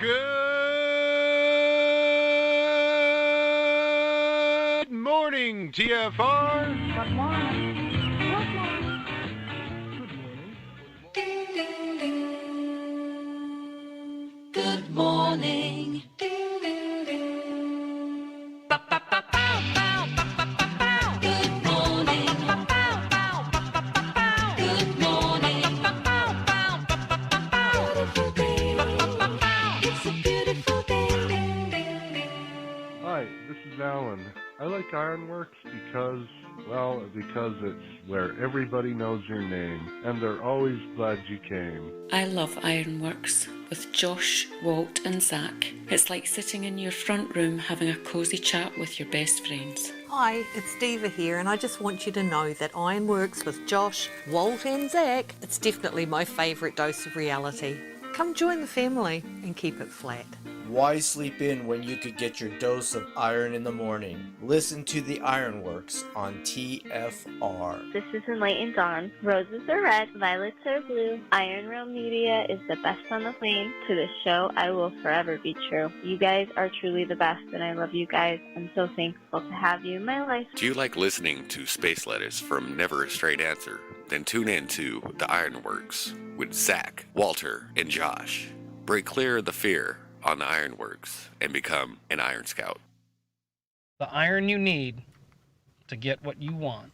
Good morning, TFR. Good morning. Ding, ding, ding. Good morning. Ding, ding, ding. Ba, ba, ba, bow, bow, ba, ba, ba, bow. Good morning. Ba, bow, bow, ba, ba, ba, bow. Good morning. Ba, bow, bow, ba, ba, ba, bow. Beautiful day. Ba, ba, ba, bow. It's a beautiful day. Ding, ding, ding. Hi, this is Alan. I like Ironworx because it's where everybody knows your name, and they're always glad you came. I love Ironworx with Josh, Walt and Zach. It's like sitting in your front room having a cosy chat with your best friends. Hi, it's Diva here, and I just want you to know that Ironworx with Josh, Walt and Zach, it's definitely my favourite dose of reality. Come join the family and keep it flat. Why sleep in when you could get your dose of iron in the morning? Listen to the Ironworx on TFR. This is Enlightened Dawn. Roses are red, violets are blue. Iron Realm Media is the best on the plane. To this show, I will forever be true. You guys are truly the best, and I love you guys. I'm so thankful to have you in my life. Do you like listening to space letters from Never a Straight Answer? Then tune in to The Ironworx with Zach, Walter, and Josh. Break clear of the fear on the Ironworx and become an Iron Scout. The iron you need to get what you want.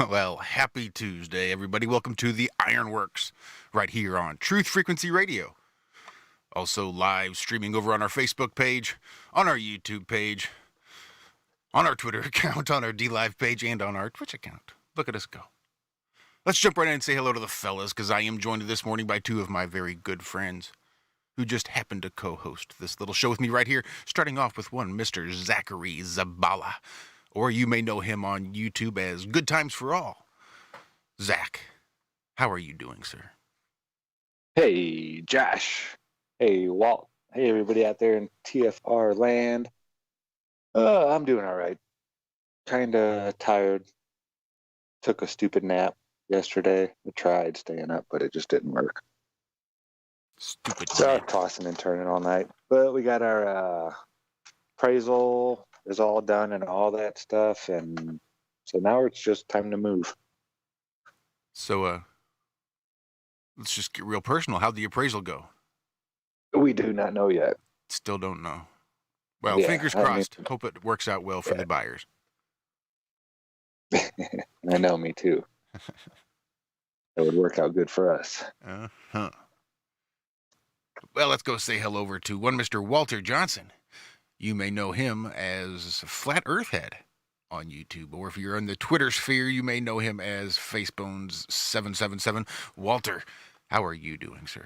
Well, happy Tuesday, everybody. Welcome to the Ironworx right here on Truth Frequency Radio. Also live streaming over on our Facebook page, on our YouTube page, on our Twitter account, on our DLive page, and on our Twitch account. Look at us go. Let's jump right in and say hello to the fellas, because I am joined this morning by two of my very good friends who just happened to co-host this little show with me right here, starting off with one Mr. Zachary Zabala, or you may know him on YouTube as Good Times for All. Zach, how are you doing, sir? Hey, Josh. Hey, Walt. Hey, everybody out there in TFR land. I'm doing all right. Kind of tired. Took a stupid nap yesterday. I tried staying up, but it just didn't work. Stupid. So tossing and turning all night. But we got our appraisal is all done and all that stuff, and so now it's just time to move. So, let's just get real personal. How'd the appraisal go? We do not know yet. Still don't know. Well, Yeah, fingers crossed. Hope it works out well for the buyers. I know, me too. It would work out good for us. Uh-huh. Well, let's go say hello over to one Mr. Walter Johnson. You may know him as Flat Earth Head on YouTube, or if you're in the Twitter sphere, you may know him as Facebones777. Walter, how are you doing, sir?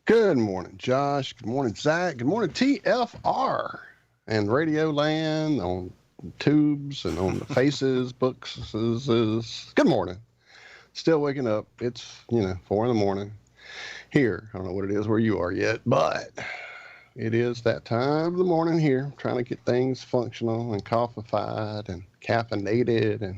Good morning, Josh. Good morning, Zach. Good morning, TFR and Radio Land on tubes and on the faces, books. Good morning. Still waking up. It's, 4 in the morning. Here, I don't know what it is where you are yet, but it is that time of the morning here, trying to get things functional and coffeeified and caffeinated and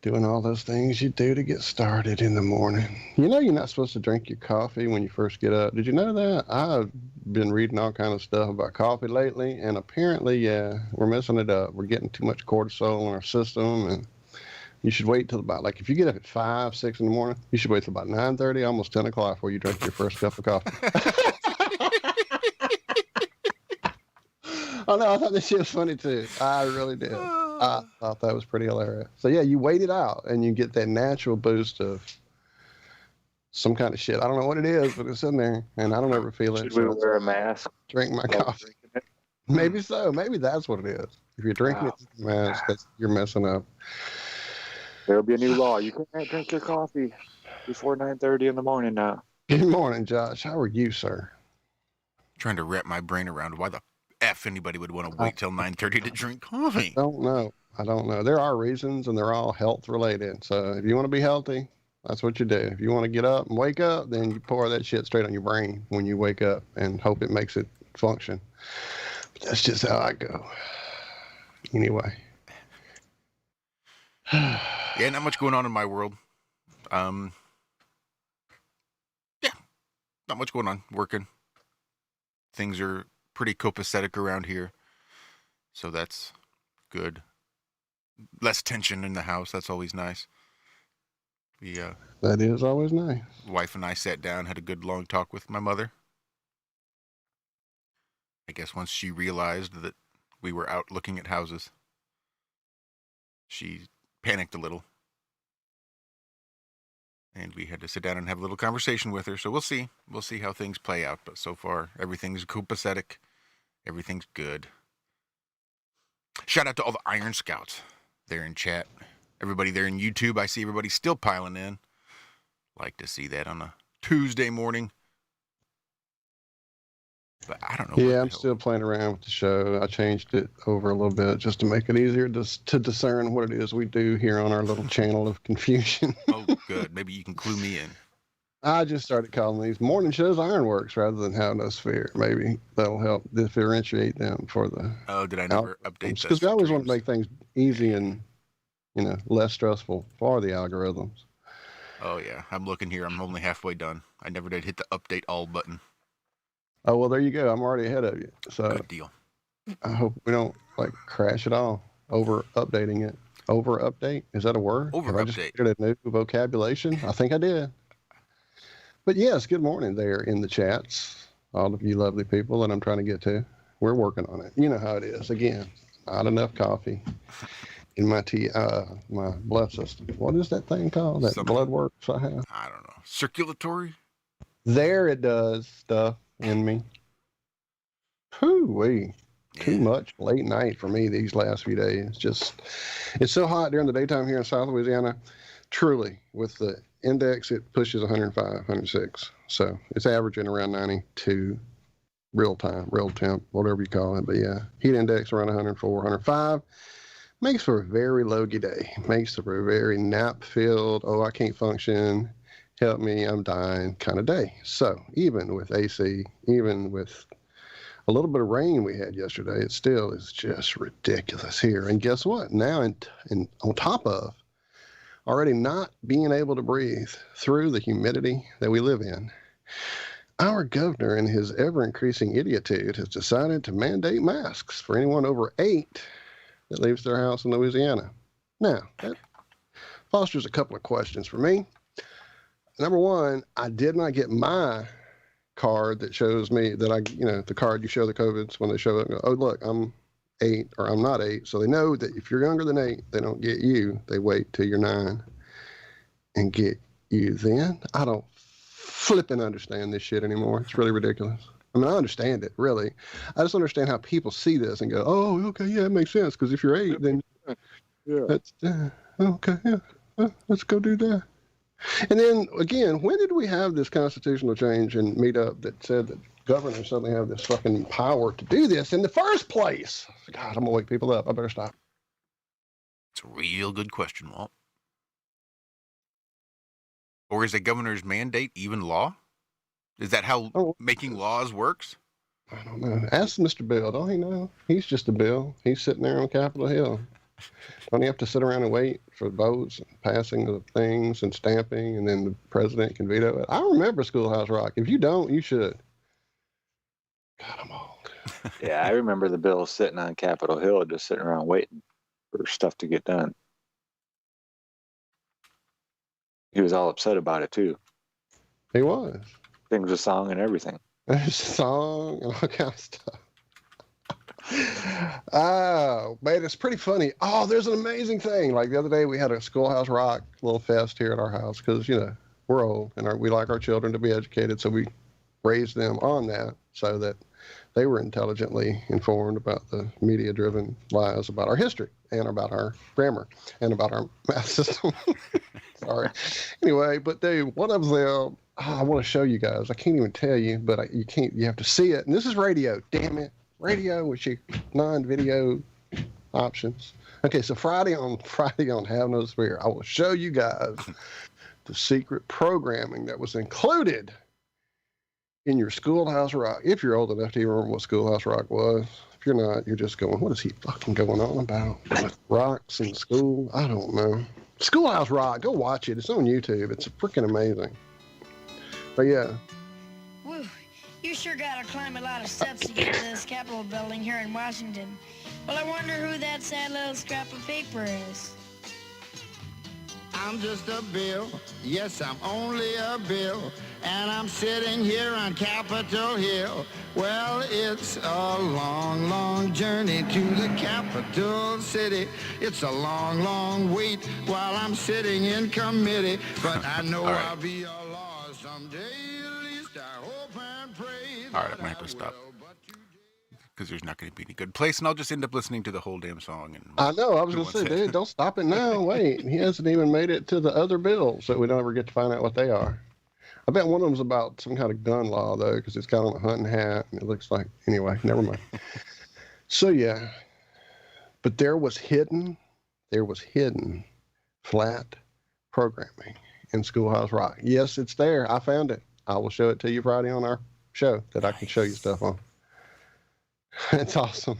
doing all those things you do to get started in the morning. You're not supposed to drink your coffee when you first get up. Did you know that? I've been reading all kind of stuff about coffee lately, and apparently, we're messing it up. We're getting too much cortisol in our system, and you should wait till about, if you get up at 5, 6 in the morning, you should wait till about 9:30, almost 10 o'clock before you drink your first cup of coffee. Oh, no, I thought this shit was funny, too. I really did. I thought that was pretty hilarious. So, yeah, you wait it out, and you get that natural boost of some kind of shit. I don't know what it is, but it's in there, and I don't ever feel it. Should we wear a mask? Drink my coffee. Maybe so. Maybe that's what it is. If you're drinking it with a mask, you're messing up. There'll be a new law. You can't drink your coffee before 9:30 in the morning now. Good morning, Josh. How are you, sir? Trying to wrap my brain around why the F anybody would want to wait till 9:30 to drink coffee. I don't know. There are reasons, and they're all health related. So if you want to be healthy, that's what you do. If you want to get up and wake up, then you pour that shit straight on your brain when you wake up and hope it makes it function. But that's just how I go. Anyway. Yeah, not much going on in my world. Yeah, Not much going on. Working. Things are pretty copacetic around here. So that's good. Less tension in the house. That's always nice. That is always nice. Wife and I sat down, had a good long talk with my mother. I guess once she realized that we were out looking at houses, she panicked a little. And we had to sit down and have a little conversation with her. So we'll see. We'll see how things play out. But so far, everything's copacetic. Everything's good. Shout out to all the Iron Scouts there in chat. Everybody there in YouTube. I see everybody still piling in. Like to see that on a Tuesday morning. But I don't know. Yeah, I'm still playing around with the show. I changed it over a little bit just to make it easier to discern what it is we do here on our little channel of confusion. Oh, good. Maybe you can clue me in. I just started calling these morning shows Ironworks rather than Have No Sphere. Maybe that'll help differentiate them for the. Oh, did I never update Because we always want to make things easy and, less stressful for the algorithms. Oh, yeah. I'm looking here. I'm only halfway done. I never did hit the update all button. Oh, well, there you go. I'm already ahead of you. So good deal. I hope we don't crash it all over updating it. Over update? Is that a word? Over update. I just created a new vocabulation. I think I did. But yes, good morning there in the chats. All of you lovely people that I'm trying to get to. We're working on it. You know how it is. Again, not enough coffee in my my blood system. What is that thing called? That blood works I have? I don't know. Circulatory? There it does stuff in me. Hoo-wee. Yeah. Too much late night for me these last few days. It's so hot during the daytime here in South Louisiana. Truly, with the index, it pushes 105, 106. So it's averaging around 92 real temp, whatever you call it. But yeah, heat index around 104, 105. Makes for a very logy day. Makes for a very nap-filled, I can't function, help me, I'm dying kind of day. So even with AC, even with a little bit of rain we had yesterday, it still is just ridiculous here. And guess what? Now, and on top of already not being able to breathe through the humidity that we live in, our governor, in his ever-increasing idiotitude, has decided to mandate masks for anyone over 8 that leaves their house in Louisiana. Now, that fosters a couple of questions for me. Number one, I did not get my card that shows me that the card you show the COVIDs when they show it, oh, look, I'm 8 or I'm not 8. So they know that if you're younger than 8, they don't get you. They wait till you're 9 and get you then. I don't flipping understand this shit anymore. It's really ridiculous. I mean, I understand it, really. I just understand how people see this and go, oh, okay, yeah, it makes sense. Because if you're 8, then that's, okay, yeah, let's go do that. And then, again, when did we have this constitutional change and meet up that said that governors suddenly have this fucking power to do this in the first place? God, I'm going to wake people up. I better stop. It's a real good question, Walt. Or is a governor's mandate even law? Is that how making laws works? I don't know. Ask Mr. Bill. Don't he know? He's just a bill. He's sitting there on Capitol Hill. Don't you have to sit around and wait for votes and passing of things and stamping, and then the president can veto it? I remember Schoolhouse Rock. If you don't, you should. God, I'm old. Yeah, I remember the bill sitting on Capitol Hill, just sitting around waiting for stuff to get done. He was all upset about it, too. He was. Things a song and everything. There's a song and all kind of stuff. Oh, man, it's pretty funny. Oh, there's an amazing thing. Like the other day, we had a Schoolhouse Rock little fest here at our house because, we're old and we like our children to be educated. So we raised them on that so that they were intelligently informed about the media-driven lies about our history and about our grammar and about our math system. Sorry. Anyway, but dude, one of them, I want to show you guys. I can't even tell you, but you can't. You have to see it. And this is radio. Damn it. Radio with your non-video options. Okay, so Friday on Have No Sphere, I will show you guys the secret programming that was included in your Schoolhouse Rock. If you're old enough to even remember what Schoolhouse Rock was. If you're not, you're just going, what is he fucking going on about? With rocks in school? I don't know. Schoolhouse Rock, go watch it. It's on YouTube. It's freaking amazing. But yeah. You sure gotta climb a lot of steps to get to this Capitol building here in Washington. Well, I wonder who that sad little scrap of paper is. I'm just a bill, yes, I'm only a bill, and I'm sitting here on Capitol Hill. Well, it's a long, long journey to the capital city. It's a long, long wait while I'm sitting in committee, but I know All right. I'll be a law someday, at least I hope and pray. All right, I'm going to have to stop. Because there's not going to be any good place, and I'll just end up listening to the whole damn song. And I know. I was going to say, dude, don't stop it now. Wait, he hasn't even made it to the other bills, so we don't ever get to find out what they are. I bet one of them's about some kind of gun law, though, because it's got on a hunting hat, and it looks like... Anyway, never mind. So, yeah. But there was hidden flat programming in Schoolhouse Rock. Yes, it's there. I found it. I will show it to you Friday on our show that I can show you stuff on. It's awesome.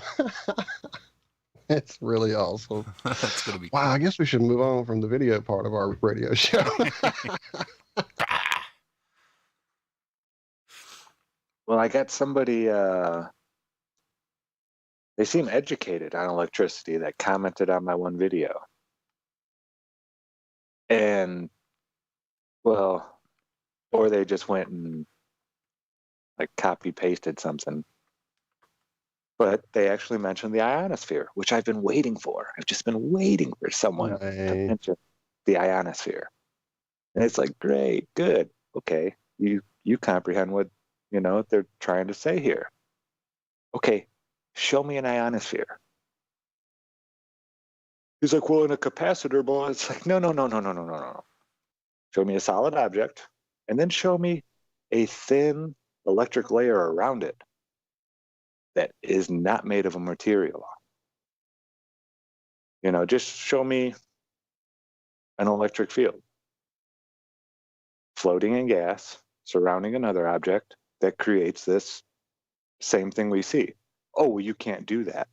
It's really awesome. That's going to be wow. I guess we should move on from the video part of our radio show. Well, I got somebody, they seem educated on electricity that commented on my one video. And, well, or they just went and like copy pasted something. But they actually mentioned the ionosphere, which I've been waiting for. I've just been waiting for someone to mention the ionosphere. And it's like, great, good, okay. You comprehend what, they're trying to say here. Okay, show me an ionosphere. He's like, well, in a capacitor, boy. It's like, no. Show me a solid object, and then show me a thin electric layer around it that is not made of a material. Just show me an electric field floating in gas surrounding another object that creates this same thing we see. Oh, well, you can't do that.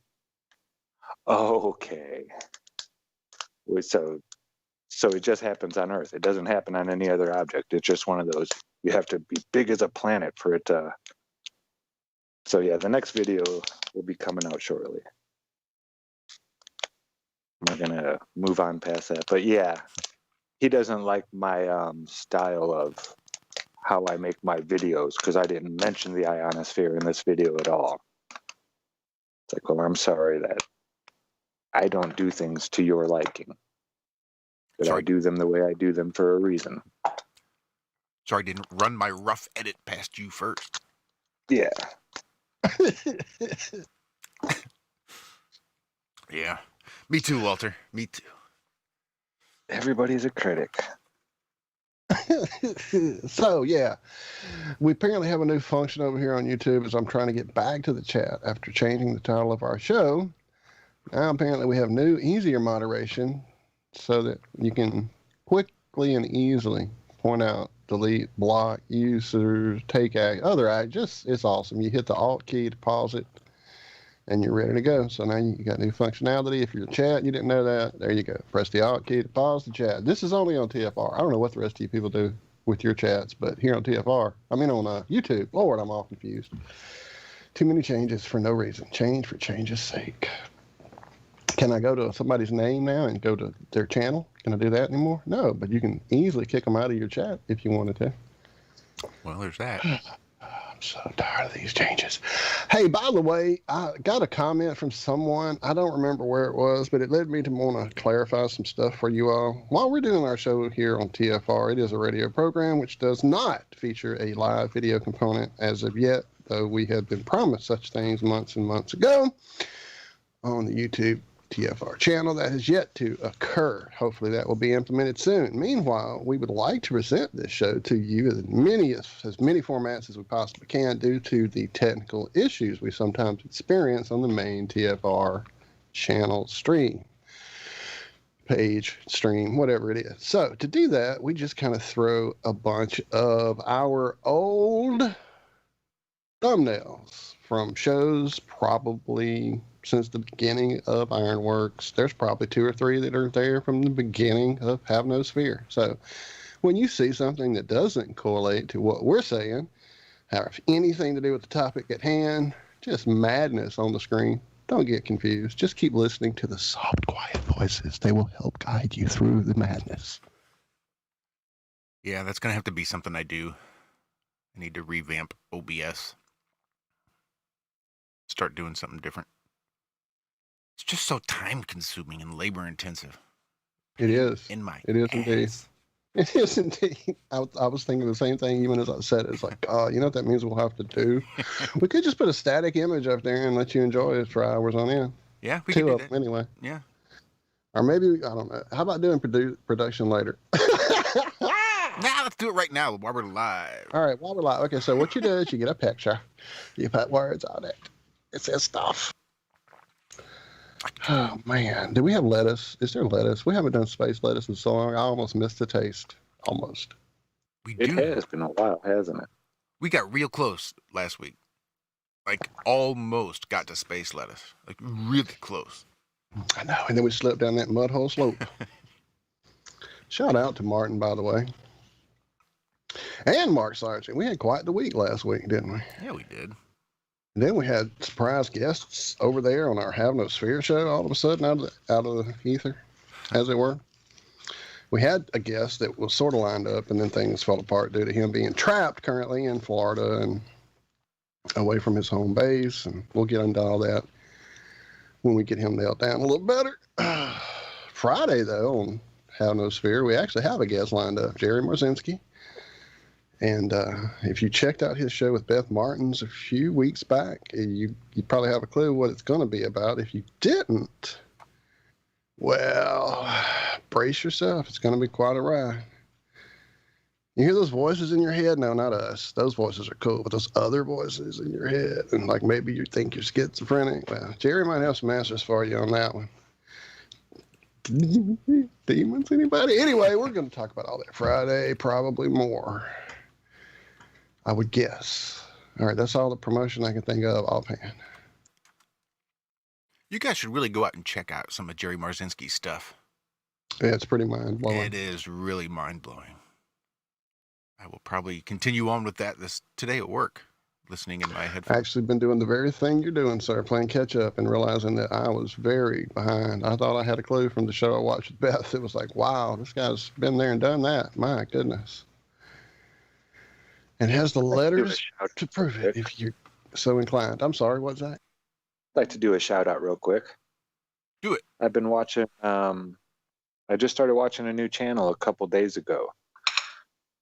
Oh, okay. So it just happens on Earth. It doesn't happen on any other object. It's just one of those. You have to be big as a planet for it to. So yeah, the next video will be coming out shortly. I'm not gonna move on past that, but yeah, he doesn't like my style of how I make my videos because I didn't mention the ionosphere in this video at all. It's like, well, I'm sorry that I don't do things to your liking. But I do them the way I do them for a reason. Sorry, I didn't run my rough edit past you first. Yeah. Yeah. Me too, Walter. Me too. Everybody's a critic. So, yeah. We apparently have a new function over here on YouTube as I'm trying to get back to the chat after changing the title of our show. Now, apparently, we have new, easier moderation so that you can quickly and easily point out, delete, block, users, take act, other act. It's awesome. You hit the Alt key to pause it, and you're ready to go. So now you got new functionality. If you're in chat, you didn't know that, there you go. Press the Alt key to pause the chat. This is only on TFR. I don't know what the rest of you people do with your chats, but here on TFR, on YouTube, Lord, I'm all confused. Too many changes for no reason. Change for change's sake. Can I go to somebody's name now and go to their channel? Can I do that anymore? No, but you can easily kick them out of your chat if you wanted to. Well, there's that. I'm so tired of these changes. Hey, by the way, I got a comment from someone. I don't remember where it was, but it led me to want to clarify some stuff for you all. While we're doing our show here on TFR, it is a radio program which does not feature a live video component as of yet, though we had been promised such things months and months ago on the YouTube TFR channel. That has yet to occur. Hopefully that will be implemented soon. Meanwhile, we would like to present this show to you as many formats as we possibly can due to the technical issues we sometimes experience on the main TFR channel stream, page, stream, whatever it is. So to do that, we just kind of throw a bunch of our old thumbnails from shows probably since the beginning of Ironworx. There's probably 2 or 3 that are there from the beginning of Have No Sphere. So when you see something that doesn't correlate to what we're saying, have anything to do with the topic at hand. Just madness on the screen. Don't get confused. Just keep listening to the soft, quiet voices. They will help guide you through the madness. Yeah, that's going to have to be something I do. I need to revamp OBS. Start doing something different. It's just so time consuming and labor intensive. It is. In my It is ass. indeed. It is indeed. I was thinking the same thing even as I said it. It's like, you know what that means we'll have to do? We could just put a static image up there and let you enjoy it for hours on end. Yeah, we Two could do of that. them anyway. Yeah. Or maybe, I don't know. How about doing production later? Now let's do it right now while we're live. All right, while we're live. Okay, so what you do is you get a picture. You put words on it. It says stuff. Oh, man. Do we have lettuce? Is there lettuce? We haven't done space lettuce in so long. I almost missed the taste. Almost. It has been a while, hasn't it? We got real close last week. Like, almost got to space lettuce. Like, really close. I know. And then we slipped down that mud hole slope. Shout out to Martin, by the way. And Mark Sargent. We had quite the week last week, didn't we? Yeah, we did. And then we had surprise guests over there on our Have No Sphere show all of a sudden out of the ether, as it were. We had a guest that was sort of lined up, and then things fell apart due to him being trapped currently in Florida and away from his home base. And we'll get into all that when we get him nailed down a little better. Friday, though, on Have No Sphere, we actually have a guest lined up, Jerry Marzinski. And if you checked out his show with Beth Martins a few weeks back, you probably have a clue what it's going to be about. If you didn't, well, brace yourself. It's going to be quite a ride. You hear those voices in your head? No, not us. Those voices are cool, but those other voices in your head, and like maybe you think you're schizophrenic. Well, Jerry might have some answers for you on that one. Demons, anybody? Anyway, we're going to talk about all that Friday, probably more. I would guess. All right, that's all the promotion I can think of offhand. You guys should really go out and check out some of Jerry Marzinski's stuff. Yeah, it's pretty mind-blowing. It is really mind-blowing. I will probably continue on with that today at work, listening in my headphones. I've actually been doing the very thing you're doing, sir, playing catch-up and realizing that I was very behind. I thought I had a clue from the show I watched with Beth. It was like, wow, this guy's been there and done that. My goodness. And has the letters to prove it if you're so inclined. I'm sorry, what's that? I'd like to do a shout out real quick. Do it. I've been watching, I just started watching a new channel a couple days ago.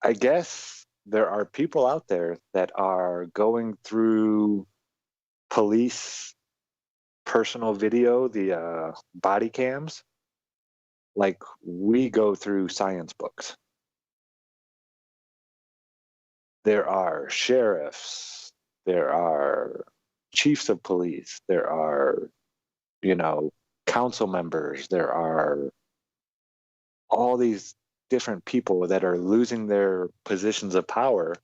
I guess there are people out there that are going through police personal video, the body cams, like we go through science books. There are sheriffs, there are chiefs of police, there are, council members, there are all these different people that are losing their positions of power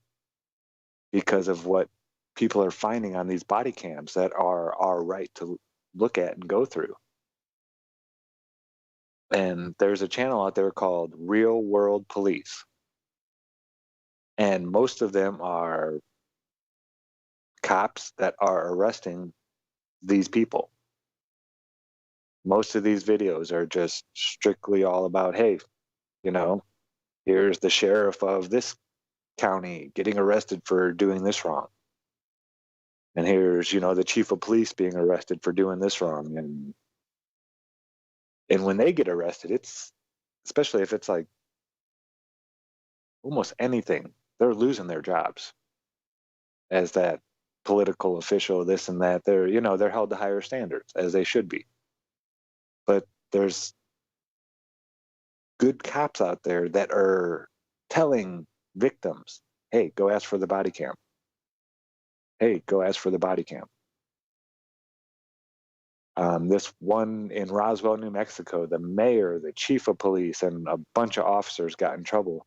because of what people are finding on these body cams that are our right to look at and go through. And there's a channel out there called Real World Police. And most of them are cops that are arresting these people. Most of these videos are just strictly all about, hey, here's the sheriff of this county getting arrested for doing this wrong. And here's, the chief of police being arrested for doing this wrong. And when they get arrested, especially if it's like almost anything, they're losing their jobs as that political official, this and that. They're held to higher standards, as they should be. But there's good cops out there that are telling victims, hey, go ask for the body cam. Hey, go ask for the body cam. This one in Roswell, New Mexico, the mayor, the chief of police, and a bunch of officers got in trouble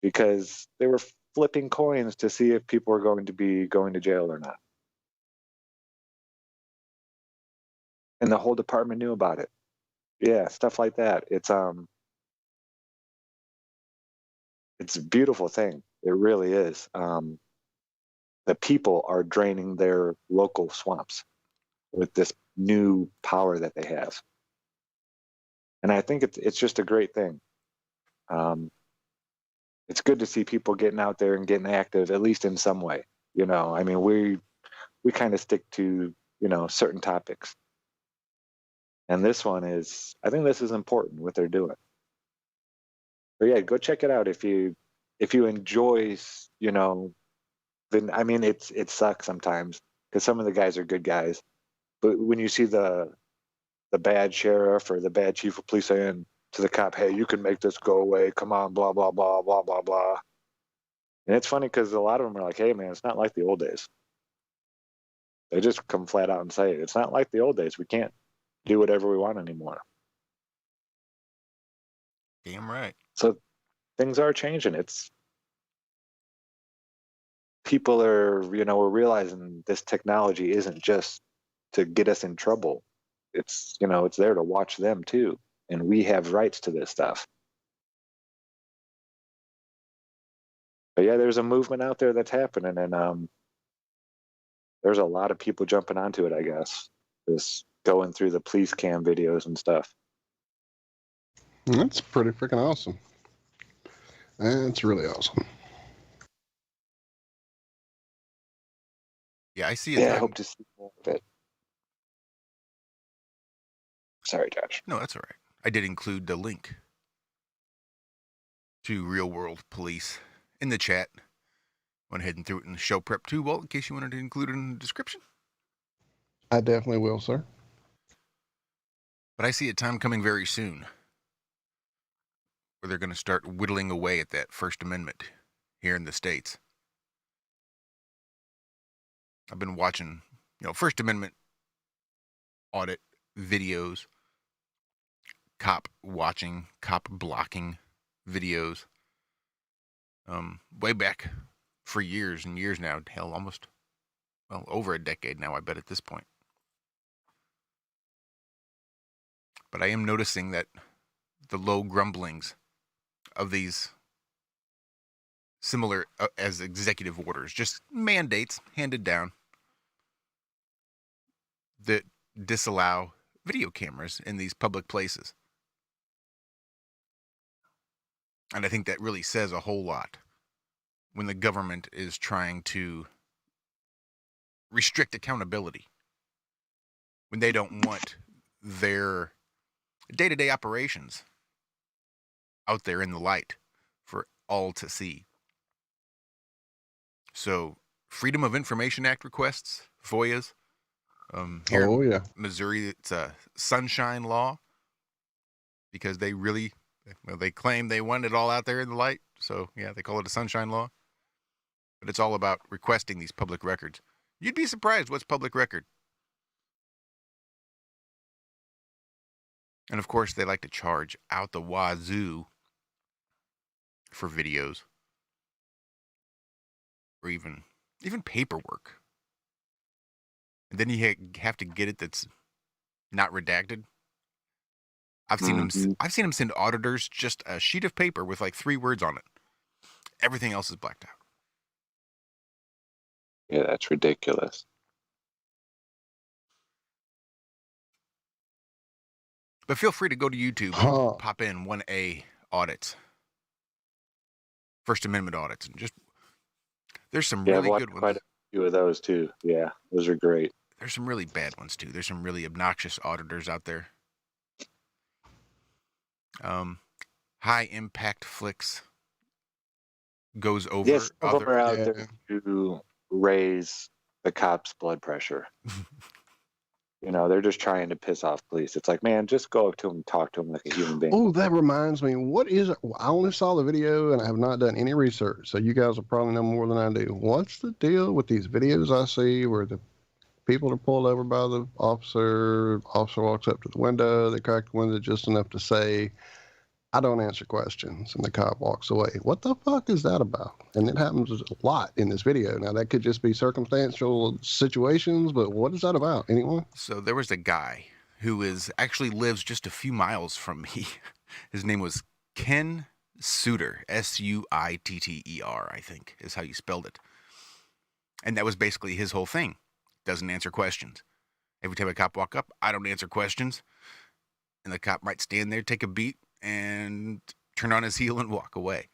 because they were flipping coins to see if people were going to be going to jail or not. And the whole department knew about it. Yeah, stuff like that. It's a beautiful thing. It really is. the people are draining their local swamps with this new power that they have. And I think it's just a great thing. It's good to see people getting out there and getting active, at least in some way. You know, I mean, we kind of stick to, you know, certain topics. And this one is, I think this is important, what they're doing. But yeah, go check it out if you enjoy, you know, I mean, it sucks sometimes because some of the guys are good guys. But when you see the bad sheriff or the bad chief of police saying to the cop, hey, you can make this go away, come on, blah, blah, blah, blah, blah, blah. And it's funny because a lot of them are like, hey, man, it's not like the old days. They just come flat out and say, it's not like the old days. We can't do whatever we want anymore. Damn right. So things are changing. It's people are, you know, we're realizing this technology isn't just to get us in trouble. It's, you know, it's there to watch them too. And we have rights to this stuff. But yeah, there's a movement out there that's happening, and there's a lot of people jumping onto it, I guess. Just going through the police cam videos and stuff. That's pretty freaking awesome. That's really awesome. Yeah, I see it. Yeah, I hope to see more of it. Sorry, Josh. No, that's all right. I did include the link to Real World Police in the chat. Went ahead and threw it in the show prep too, Walt, in case you wanted to include it in the description. I definitely will, sir. But I see a time coming very soon where they're going to start whittling away at that First Amendment here in the States. I've been watching, you know, First Amendment audit videos, cop watching, cop blocking videos, way back for years and years now. Hell, almost, well, over a decade now, I bet at this point. But I am noticing that the low grumblings of these similar as executive orders, just mandates handed down that disallow video cameras in these public places. And I think that really says a whole lot when the government is trying to restrict accountability, when they don't want their day-to-day operations out there in the light for all to see. So, Freedom of Information Act requests, FOIAs. Here in Missouri, it's a sunshine law because they really, well, they claim they want it all out there in the light. So, yeah, they call it a sunshine law. But it's all about requesting these public records. You'd be surprised what's public record. And of course, they like to charge out the wazoo for videos or even paperwork. And then you have to get it that's not redacted. I've seen them send auditors just a sheet of paper with like 3 words on it. Everything else is blacked out. Yeah, that's ridiculous. But feel free to go to YouTube and pop in 1A audits. First Amendment audits. And just, there's some really good ones. Quite a few of those too. Yeah, those are great. There's some really bad ones too. There's some really obnoxious auditors out there. High Impact Flicks goes over. Yes, some of them are out there to raise the cops' blood pressure. You know, they're just trying to piss off police. It's like, man, just go up to them and talk to them like a human being. Oh, that reminds me. What is it? I only saw the video and I have not done any research. So you guys will probably know more than I do. What's the deal with these videos I see where the people are pulled over by the officer walks up to the window, they crack the window just enough to say, I don't answer questions, and the cop walks away. What the fuck is that about? And it happens a lot in this video. Now, that could just be circumstantial situations, but what is that about? Anyone? So there was a guy who actually lives just a few miles from me. His name was Ken Suiter, Suitter, I think, is how you spelled it. And that was basically his whole thing. Doesn't answer questions. Every time a cop walk up, I don't answer questions. And the cop might stand there, take a beat, and turn on his heel and walk away.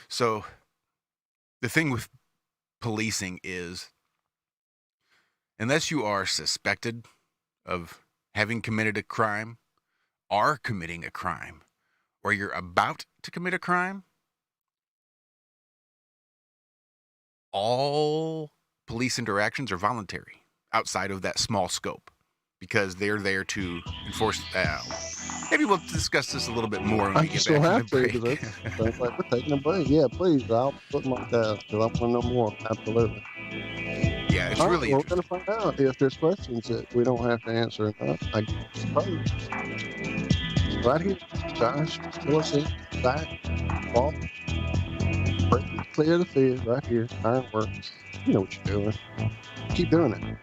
So the thing with policing is, unless you are suspected of having committed a crime, are committing a crime, or you're about to commit a crime, all police interactions are voluntary outside of that small scope, because they're there to enforce. Maybe we'll discuss this a little bit more when we get back from the break. Sounds like we're taking a break. Yeah, please. I'll put my because I want to know more. Absolutely. Yeah, it's really we're going to find out if there's questions that we don't have to answer or not, I suppose. Right here, Josh, Melissa, Zach, Walt. Clear the field right here. Ironworx. You know what you're doing. Keep doing it.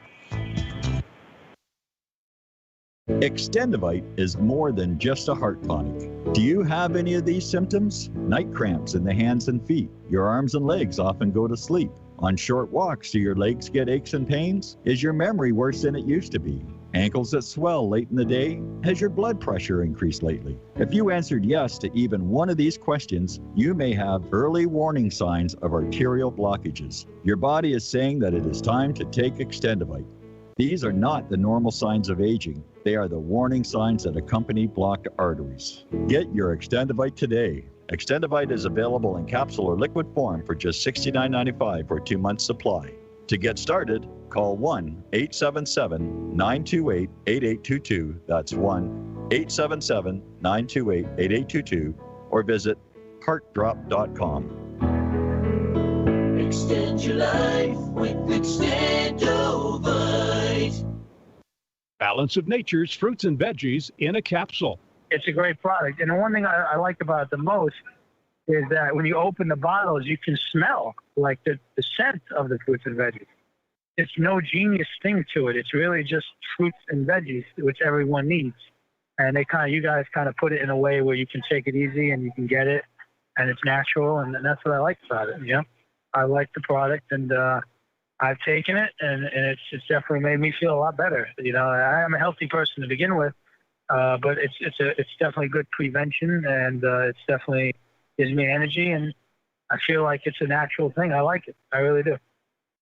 Extendivite is more than just a heart tonic. Do you have any of these symptoms? Night cramps in the hands and feet. Your arms and legs often go to sleep. On short walks, do your legs get aches and pains? Is your memory worse than it used to be? Ankles that swell late in the day? Has your blood pressure increased lately? If you answered yes to even one of these questions, you may have early warning signs of arterial blockages. Your body is saying that it is time to take Extendivite. These are not the normal signs of aging. They are the warning signs that accompany blocked arteries. Get your Extendivite today. Extendivite is available in capsule or liquid form for just $69.95 for a 2-month supply. To get started, call 1-877-928-8822. That's 1-877-928-8822. Or visit heartdrop.com. Extend your life with Extendivite. Balance of Nature's fruits and veggies in a capsule. It's a great product. And the one thing I like about it the most is that when you open the bottles, you can smell like the scent of the fruits and veggies. It's no genius thing to it. It's really just fruits and veggies, which everyone needs. And you guys kind of put it in a way where you can take it easy and you can get it, and it's natural, and that's what I like about it. You know, I like the product, and I've taken it, and it's definitely made me feel a lot better. You know, I am a healthy person to begin with, but it's definitely good prevention, and it's definitely gives me energy, and I feel like it's a natural thing. I like it. I really do.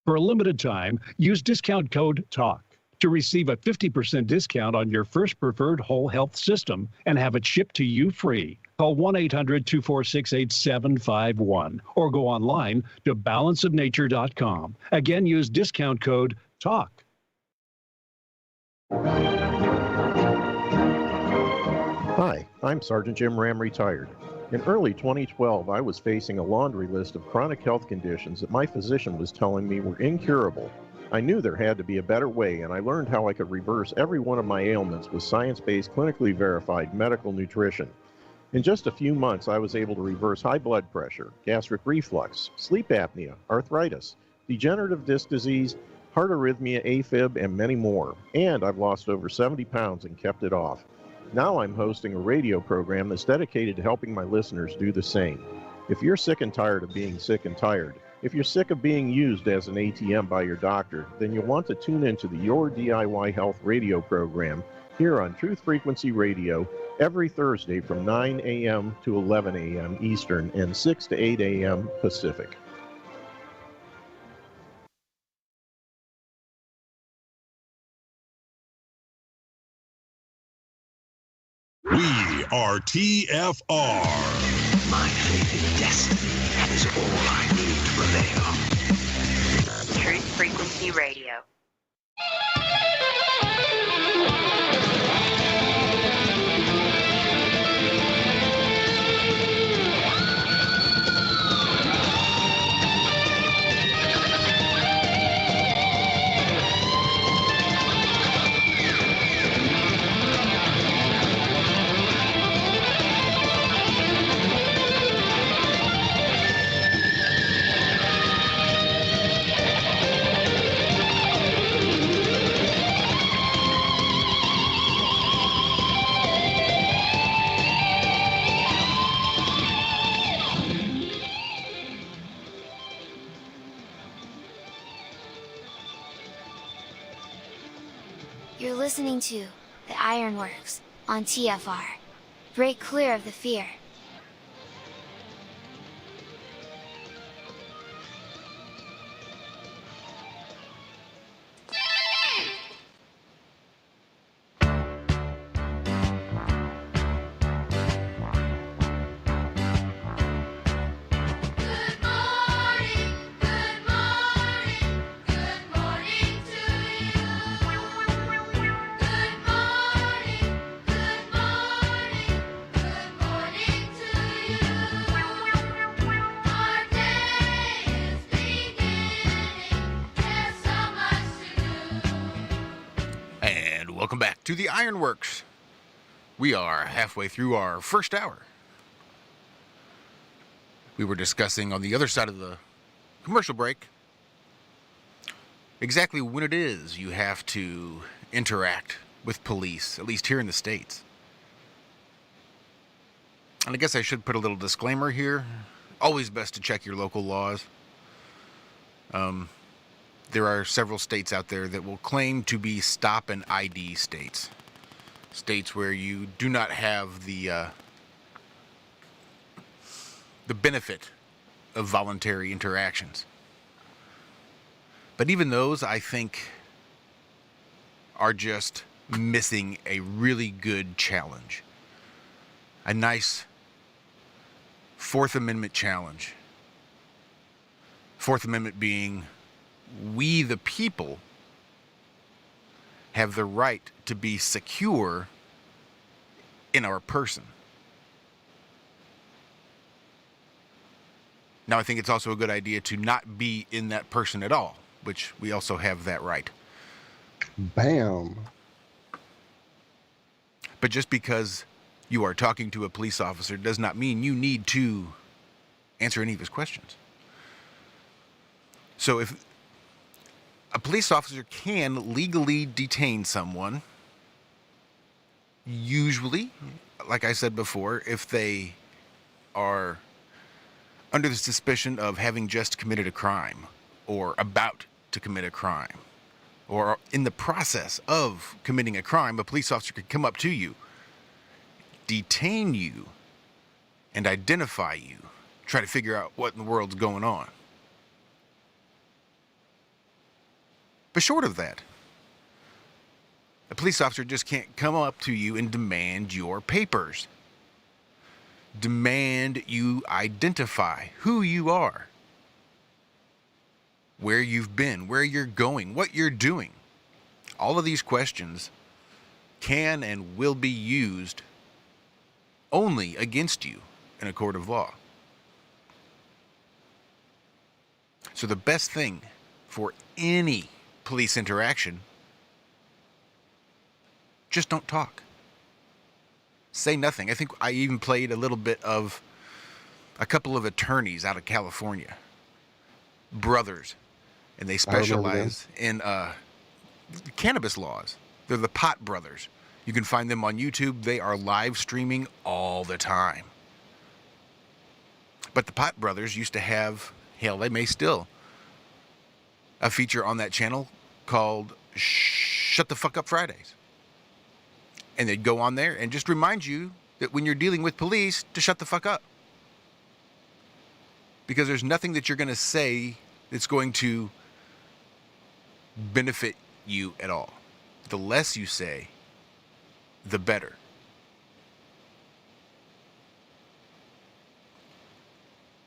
For a limited time, use discount code TALK to receive a 50% discount on your first preferred whole health system and have it shipped to you free. Call 1-800-246-8751 or go online to balanceofnature.com. Again, use discount code TALK. Hi, I'm Sergeant Jim Ram, retired. In early 2012, I was facing a laundry list of chronic health conditions that my physician was telling me were incurable. I knew there had to be a better way, and I learned how I could reverse every one of my ailments with science-based, clinically verified medical nutrition. In just a few months, I was able to reverse high blood pressure, gastric reflux, sleep apnea, arthritis, degenerative disc disease, heart arrhythmia, AFib, and many more. And I've lost over 70 pounds and kept it off. Now I'm hosting a radio program that's dedicated to helping my listeners do the same. If you're sick and tired of being sick and tired, if you're sick of being used as an ATM by your doctor, then you'll want to tune into the Your DIY Health radio program here on Truth Frequency Radio every Thursday from 9 a.m. to 11 a.m. Eastern and 6 to 8 a.m. Pacific. We are TFR. My faith in destiny is all I need to prevail. Truth Frequency Radio. You're listening to the Ironworks on TFR. Break clear of the fear. And welcome back to the Ironworks. We are halfway through our first hour. We were discussing on the other side of the commercial break exactly when it is you have to interact with police, at least here in the States. And I guess I should put a little disclaimer here. Always best to check your local laws. There are several states out there that will claim to be stop and ID states. States where you do not have the benefit of voluntary interactions. But even those, I think, are just missing a really good challenge. A nice Fourth Amendment challenge. Fourth Amendment being, we the people have the right to be secure in our person. Now, I think it's also a good idea to not be in that person at all, which we also have that right. Bam. But just because you are talking to a police officer does not mean you need to answer any of his questions. So if a police officer can legally detain someone, usually, like I said before, if they are under the suspicion of having just committed a crime, or about to commit a crime, or in the process of committing a crime, a police officer could come up to you, detain you, and identify you, try to figure out what in the world's going on. But short of that, a police officer just can't come up to you and demand your papers. Demand you identify who you are, where you've been, where you're going, what you're doing. All of these questions can and will be used only against you in a court of law. So the best thing for any police interaction, just don't talk. Say nothing. I think I even played a little bit of a couple of attorneys out of California, brothers, and they specialize in cannabis laws. They're the Pot Brothers. You can find them on YouTube. They are live streaming all the time. But the Pot Brothers used to have, hell, they may still, a feature on that channel called Shut the Fuck Up Fridays. And they'd go on there and just remind you that when you're dealing with police, to shut the fuck up. Because there's nothing that you're going to say that's going to benefit you at all. The less you say, the better.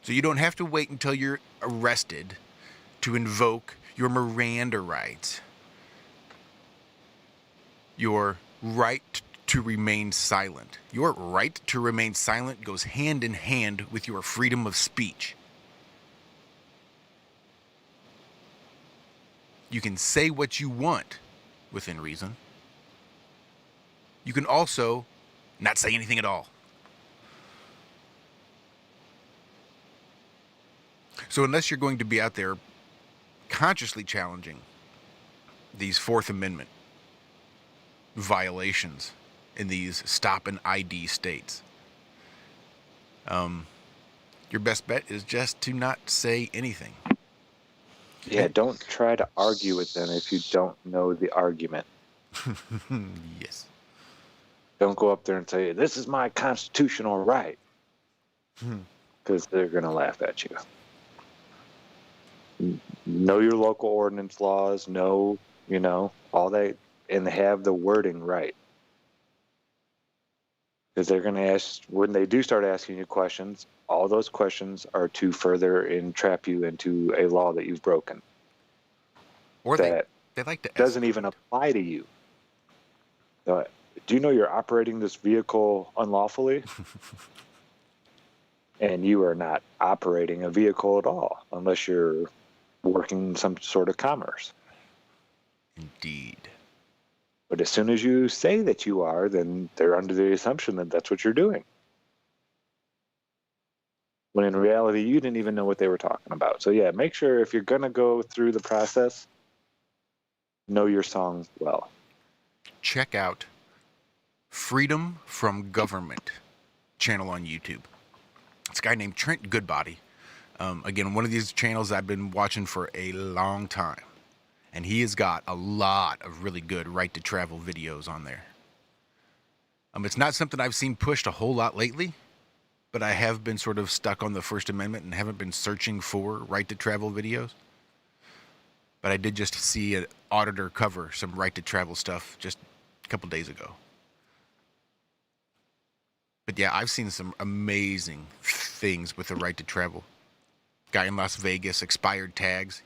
So you don't have to wait until you're arrested to invoke your Miranda rights, your right to remain silent. Your right to remain silent goes hand in hand with your freedom of speech. You can say what you want within reason. You can also not say anything at all. So unless you're going to be out there consciously challenging these Fourth Amendment violations in these stop and ID states, your best bet is just to not say anything. Yeah, don't try to argue with them if you don't know the argument. Yes. Don't go up there and say, this is my constitutional right, because they're going to laugh at you. Know your local ordinance laws, know, all that, and have the wording right. Because they're going to ask, when they do start asking you questions, all those questions are to further entrap you into a law that you've broken. Or that they like to doesn't even apply to you. Do you know you're operating this vehicle unlawfully? And you are not operating a vehicle at all, unless you're working some sort of commerce. Indeed. But as soon as you say that you are, then they're under the assumption that that's what you're doing. When in reality, you didn't even know what they were talking about. So yeah, make sure if you're going to go through the process, know your song well. Check out Freedom from Government channel on YouTube. It's a guy named Trent Goodbody. Again, one of these channels I've been watching for a long time. And he has got a lot of really good right to travel videos on there. It's not something I've seen pushed a whole lot lately, but I have been sort of stuck on the First Amendment and haven't been searching for right to travel videos. But I did just see an auditor cover some right to travel stuff just a couple days ago. But yeah, I've seen some amazing things with the right to travel. Guy in Las Vegas, expired tags,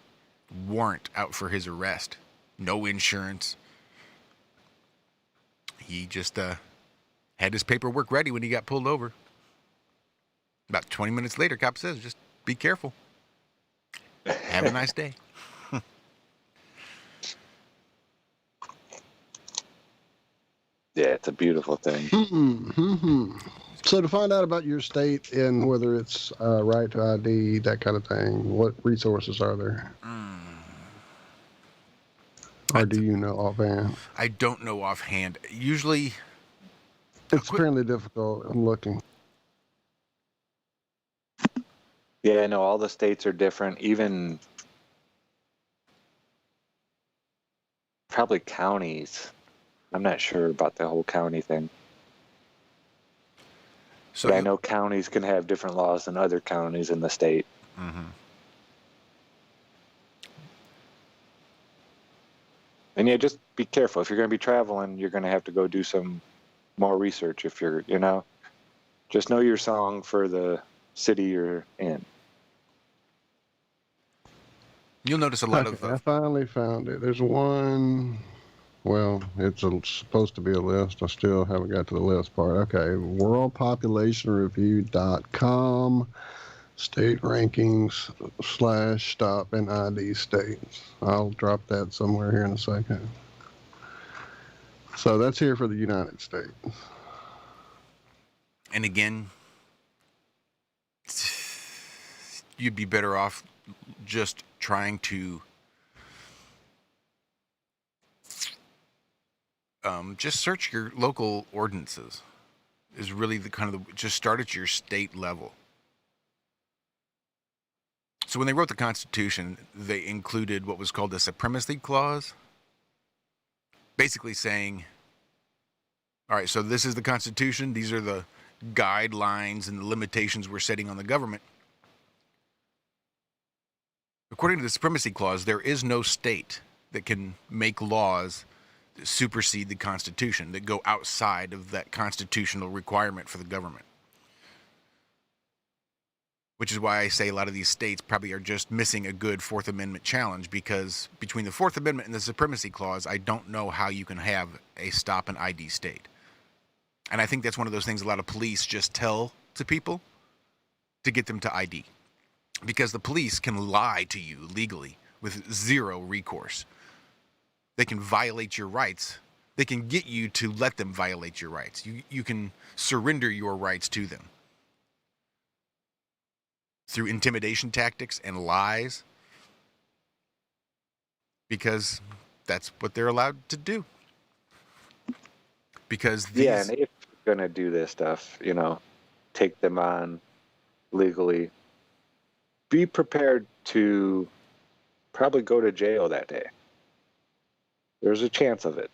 warrant out for his arrest, no insurance. He just had his paperwork ready when he got pulled over. About 20 minutes later, cop says, just be careful. Have a nice day. Yeah, it's a beautiful thing. So to find out about your state and whether it's right to ID, that kind of thing, what resources are there? Or do you know offhand? I don't know offhand. Usually... It's extremely difficult. I'm looking. Yeah, I know all the states are different. Even probably counties. I'm not sure about the whole county thing. So but I know counties can have different laws than other counties in the state. Mm-hmm. And yeah, just be careful. If you're going to be traveling, you're going to have to go do some more research. If you're, just know your song for the city you're in. You'll notice a lot of... I finally found it. There's one... Well, it's supposed to be a list. I still haven't got to the list part. Okay, worldpopulationreview.com, state rankings / stop and ID states. I'll drop that somewhere here in a second. So that's here for the United States. And again, you'd be better off just trying to just search your local ordinances. Is really the kind of just start at your state level. So when they wrote the Constitution, they included what was called the Supremacy Clause, basically saying, all right, so this is the Constitution, these are the guidelines and the limitations we're setting on the government. According to the Supremacy Clause, there is no state that can make laws that supersede the Constitution, that go outside of that constitutional requirement for the government. Which is why I say a lot of these states probably are just missing a good Fourth Amendment challenge, because between the Fourth Amendment and the Supremacy Clause, I don't know how you can have a stop and ID state. And I think that's one of those things a lot of police just tell to people to get them to ID. Because the police can lie to you legally with zero recourse. They can violate your rights. They can get you to let them violate your rights. You can surrender your rights to them through intimidation tactics and lies, because that's what they're allowed to do. Because these... Yeah, and if you're going to do this stuff, take them on legally, be prepared to probably go to jail that day. There's a chance of it.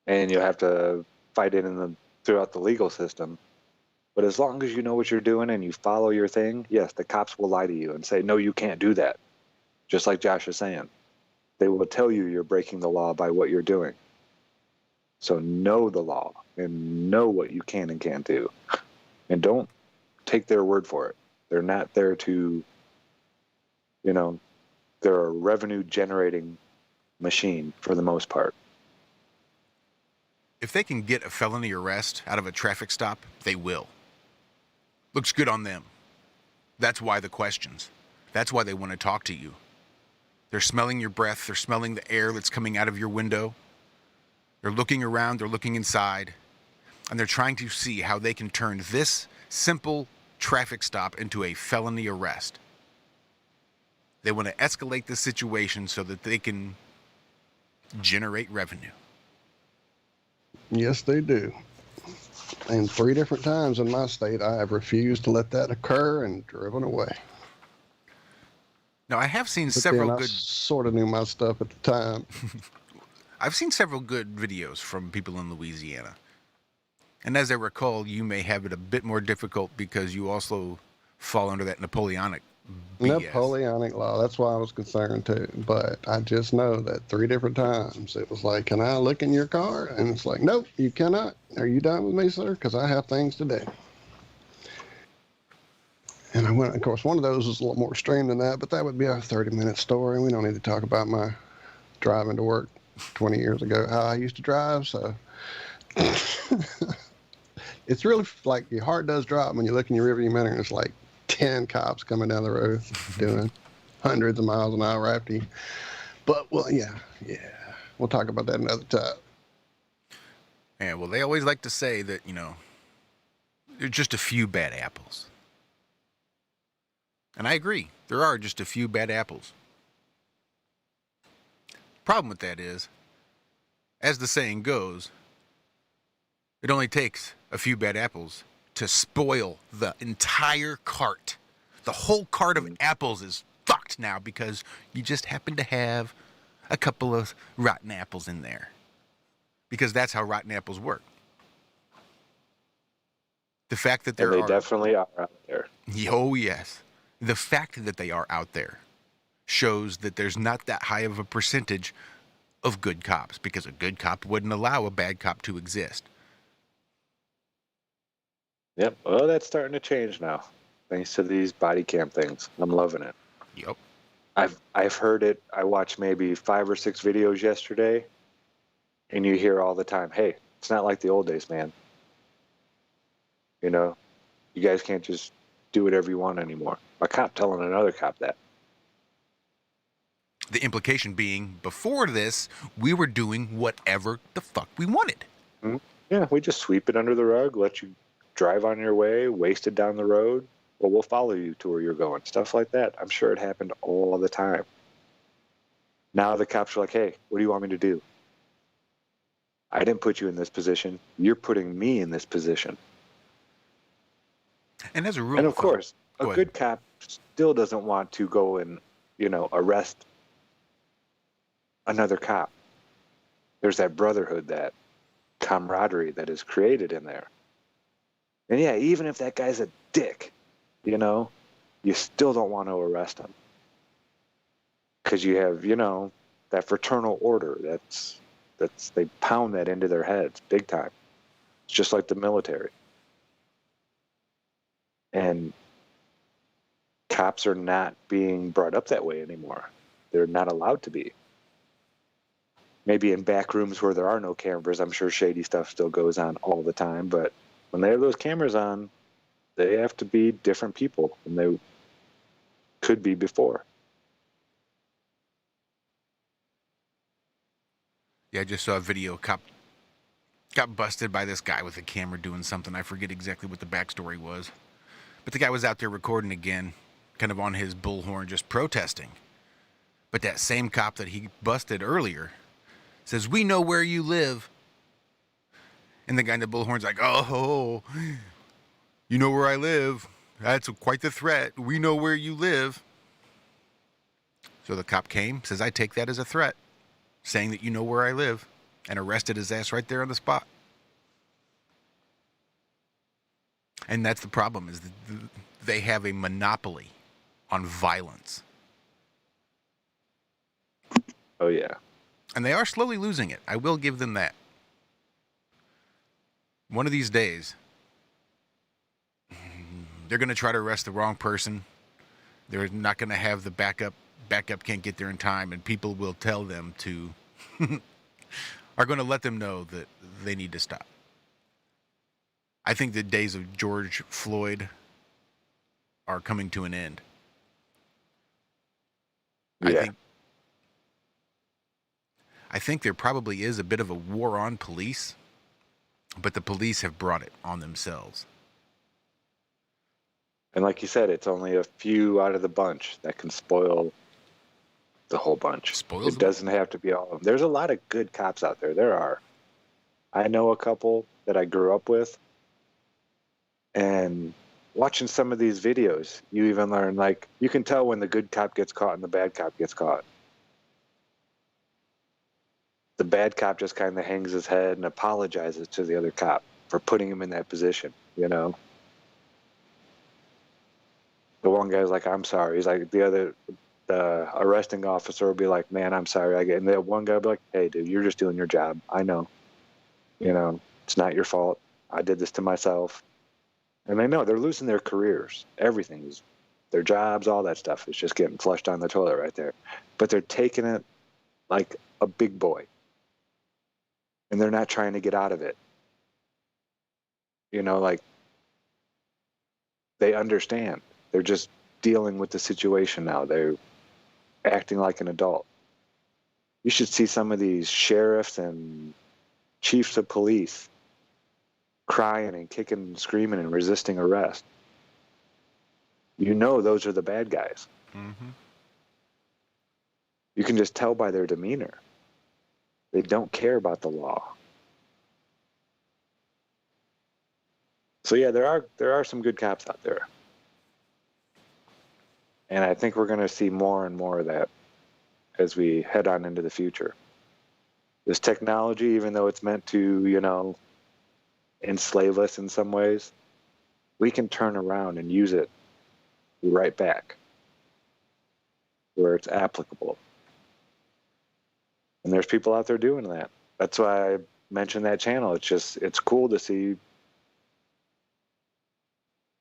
and you'll have to fight it throughout the legal system. But as long as you know what you're doing and you follow your thing, yes, the cops will lie to you and say, no, you can't do that. Just like Josh is saying. They will tell you you're breaking the law by what you're doing. So know the law and know what you can and can't do. And don't take their word for it. They're not there to, they're a revenue generating machine for the most part. If they can get a felony arrest out of a traffic stop, they will. Looks good on them. That's why the questions. That's why they want to talk to you. They're smelling your breath. They're smelling the air that's coming out of your window. They're looking around. They're looking inside. And they're trying to see how they can turn this simple traffic stop into a felony arrest. They want to escalate the situation so that they can generate revenue. Yes, they do. And 3 different times in my state, I have refused to let that occur and driven away. Now, I have seen But several then good... I sort of knew my stuff at the time. I've seen several good videos from people in Louisiana. And as I recall, you may have it a bit more difficult because you also fall under that Napoleonic BS. Napoleonic law. That's why I was concerned too. But I just know that 3 different times it was like, can I look in your car? And it's like, nope, you cannot. Are you done with me, sir? Because I have things to do. And I went, of course, one of those was a little more extreme than that, but that would be a 30-minute story. We don't need to talk about my driving to work 20 years ago, how I used to drive. So it's really like your heart does drop when you look in your rearview mirror and it's like 10 cops coming down the road doing hundreds of miles an hour after you. But, well, yeah. We'll talk about that another time. Yeah, well, they always like to say that, there's just a few bad apples. And I agree. There are just a few bad apples. Problem with that is, as the saying goes, it only takes a few bad apples to spoil the entire cart. The whole cart of apples is fucked now because you just happen to have a couple of rotten apples in there. Because that's how rotten apples work. The fact that they definitely are out there. Oh, yes. The fact that they are out there shows that there's not that high of a percentage of good cops, because a good cop wouldn't allow a bad cop to exist. Yep. Well, that's starting to change now, thanks to these body cam things. I'm loving it. Yep. I've heard it. I watched maybe 5 or 6 videos yesterday, and you hear all the time, hey, it's not like the old days, man. You guys can't just do whatever you want anymore. A cop telling another cop that. The implication being, before this, we were doing whatever the fuck we wanted. Mm-hmm. Yeah, we just sweep it under the rug, let you drive on your way, waste it down the road. Well, we'll follow you to where you're going. Stuff like that. I'm sure it happened all the time. Now the cops are like, hey, what do you want me to do? I didn't put you in this position. You're putting me in this position. And as a rule, and of course, a good cop still doesn't want to go and, arrest another cop. There's that brotherhood, that camaraderie that is created in there. And yeah, even if that guy's a dick, you still don't want to arrest him. Because you have, that fraternal order. That's they pound that into their heads big time. It's just like the military. And cops are not being brought up that way anymore. They're not allowed to be. Maybe in back rooms where there are no cameras, I'm sure shady stuff still goes on all the time. But when they have those cameras on, they have to be different people than they could be before. Yeah, I just saw a video. Cop got busted by this guy with a camera doing something. I forget exactly what the backstory was. But the guy was out there recording again, kind of on his bullhorn, just protesting. But that same cop that he busted earlier says, we know where you live. And the guy in the bullhorn's like, oh, you know where I live. That's quite the threat. We know where you live. So the cop came, says, I take that as a threat, saying that you know where I live. and arrested his ass right there on the spot. And that's the problem, is that they have a monopoly on violence. Oh, yeah. And they are slowly losing it. I will give them that. One of these days, they're going to try to arrest the wrong person. They're not going to have the backup. Backup can't get there in time, and people will tell them to, are going to let them know that they need to stop. I think the days of George Floyd are coming to an end. Yeah. I think there probably is a bit of a war on police, but the police have brought it on themselves. And like you said, it's only a few out of the bunch that can spoil the whole bunch. It doesn't have to be all of them. There's a lot of good cops out there. There are. I know a couple that I grew up with. And watching some of these videos, you even learn, like, you can tell when the good cop gets caught and the bad cop gets caught. The bad cop just kind of hangs his head and apologizes to the other cop for putting him in that position, you know? The one guy's like, I'm sorry. He's like, the arresting officer will be like, man, I'm sorry. And the one guy will be like, hey, dude, you're just doing your job. I know. You know, it's not your fault. I did this to myself. And they know they're losing their careers. Everything's, their jobs, all that stuff is just getting flushed down the toilet right there. But they're taking it like a big boy. And they're not trying to get out of it. You know, like, they understand. They're just dealing with the situation now. They're acting like an adult. You should see some of these sheriffs and chiefs of police crying and kicking and screaming and resisting arrest. You know those are the bad guys. Mm-hmm. You can just tell by their demeanor. They don't care about the law. So yeah, there are some good cops out there. And I think we're going to see more and more of that as we head on into the future. This technology, even though it's meant to, you know, enslave us in some ways, we can turn around and use it right back where it's applicable. And there's people out there doing that. That's why I mentioned that channel. It's cool to see.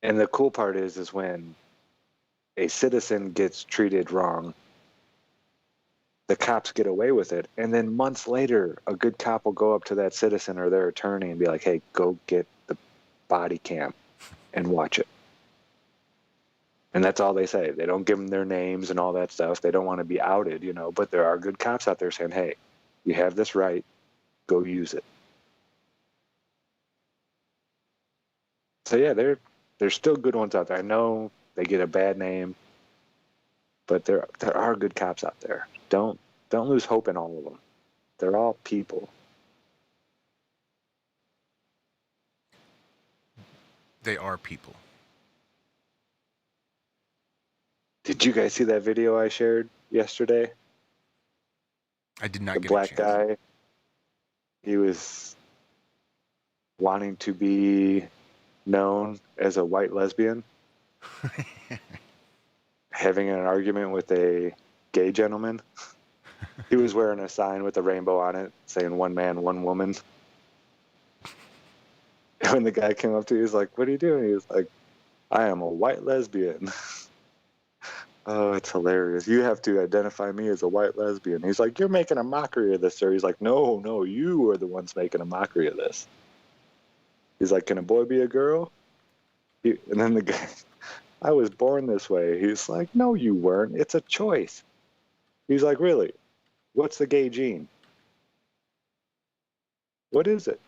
And the cool part is when a citizen gets treated wrong, the cops get away with it. And then months later, a good cop will go up to that citizen or their attorney and be like, hey, go get the body cam and watch it. And that's all they say. They don't give them their names and all that stuff. They don't want to be outed, you know, but there are good cops out there saying, hey, you have this right, go use it. So yeah, there's still good ones out there. I know they get a bad name, but there are good cops out there. Don't lose hope in all of them. They're all people. They are people. Did you guys see that video I shared yesterday? I did not the get black a chance. guy. He was wanting to be known as a white lesbian, having an argument with a gay gentleman. He was wearing a sign with a rainbow on it saying one man, one woman. And when the guy came up to me, he was like, what are you doing? He was like, I am a white lesbian. Oh, it's hilarious. You have to identify me as a white lesbian. He's like, you're making a mockery of this, sir. He's like, no, you are the ones making a mockery of this. He's like, can a boy be a girl? And then the guy, I was born this way. He's like, no, you weren't. It's a choice. He's like, really? What's the gay gene? What is it?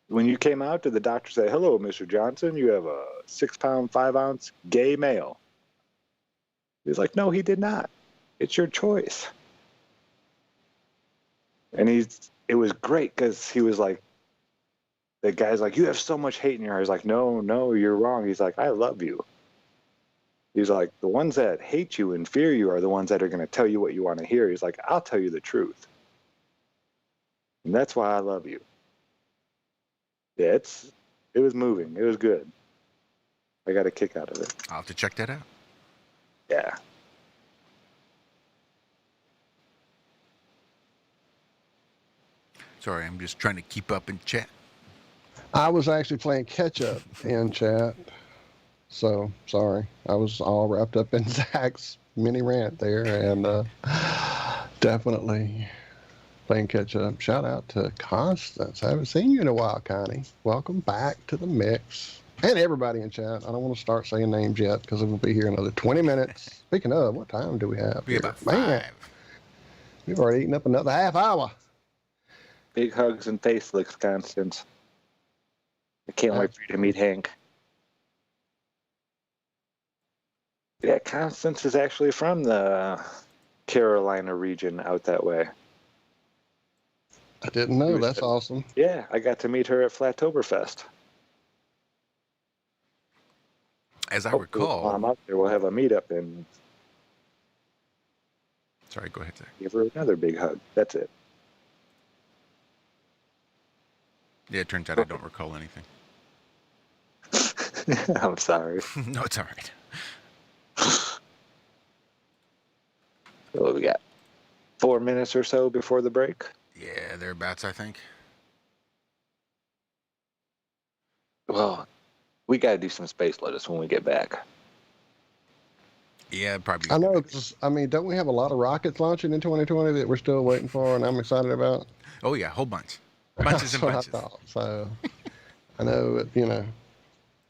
When you came out, did the doctor say, hello, Mr. Johnson, you have a 6-pound, 5-ounce gay male? He's like, no, he did not. It's your choice. And it was great because he was like, the guy's like, you have so much hate in your heart. He's like, no, you're wrong. He's like, I love you. He's like, the ones that hate you and fear you are the ones that are going to tell you what you want to hear. He's like, I'll tell you the truth. And that's why I love you. Yeah, it was moving. It was good. I got a kick out of it. I'll have to check that out. Yeah. Sorry, I'm just trying to keep up in chat. I was actually playing catch up in chat. So, sorry. I was all wrapped up in Zach's mini rant there, and definitely playing catch up. Shout out to Constance. I haven't seen you in a while, Connie. Welcome back to the mix. And everybody in chat. I don't want to start saying names yet because we'll be here another 20 minutes. Speaking of, what time do we have? Be here? about 5. Man, we've already eaten up another half hour. Big hugs and face licks, Constance. I can't wait for you to meet Hank. Yeah, Constance is actually from the Carolina region out that way. I didn't know. That's awesome. Yeah, I got to meet her at Flattoberfest. As I Hopefully, recall... while I'm out there, we'll have a meetup and... Sorry, go ahead, Zach. Give her another big hug. That's it. Yeah, it turns out I don't recall anything. I'm sorry. No, it's all right. So we got 4 minutes or so before the break. Yeah, thereabouts, I think. Well, we got to do some space lettuce when we get back. Yeah, probably. I know. I mean, don't we have a lot of rockets launching in 2020 that we're still waiting for, and I'm excited about? Oh yeah, a whole bunch. Bunches and bunches. I thought. So I know,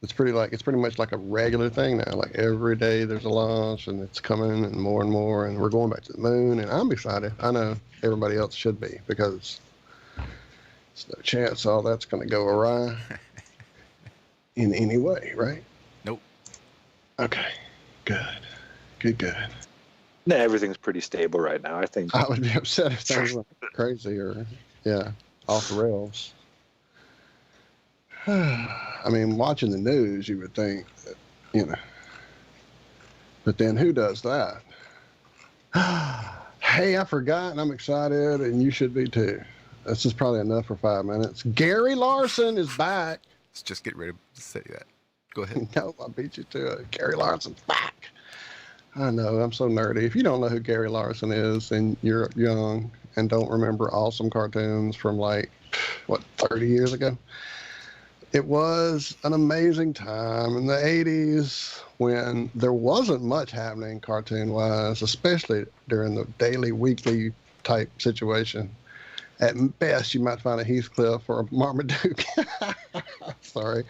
it's pretty much like a regular thing now. Like every day there's a launch, and it's coming and more, and we're going back to the moon, and I'm excited. I know everybody else should be, because there's no chance all that's going to go awry in any way, right? Nope. Okay. Good. No, everything's pretty stable right now. I think I would be upset if things went crazy or, off the rails. I mean, watching the news, you would think that, but then who does that? Hey, I forgot, and I'm excited, and you should be too. This is probably enough for 5 minutes. Gary Larson is back. Let's just get ready to say that. Go ahead. No, I beat you to it. Gary Larson's back. I know, I'm so nerdy. If you don't know who Gary Larson is, and you're young and don't remember awesome cartoons from 30 years ago, it was an amazing time in the 80s when there wasn't much happening cartoon-wise, especially during the daily, weekly type situation. At best, you might find a Heathcliff or a Marmaduke, sorry,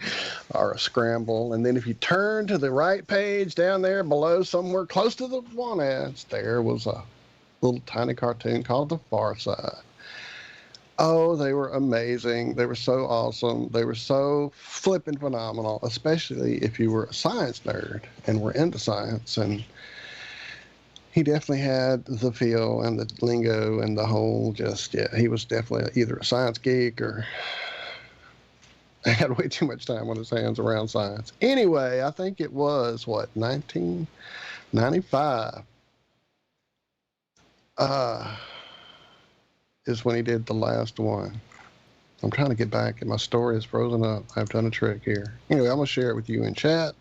or a Scramble. And then if you turn to the right page down there below, somewhere close to the one ads, there was a little tiny cartoon called The Far Side. Oh, they were amazing. They were so awesome. They were so flippin' phenomenal, especially if you were a science nerd and were into science. And he definitely had the feel and the lingo and the whole he was definitely either a science geek or had way too much time on his hands around science. Anyway, I think it was, 1995 is when he did the last one. I'm trying to get back, and my story is frozen up. I've done a trick here. Anyway, I'm going to share it with you in chat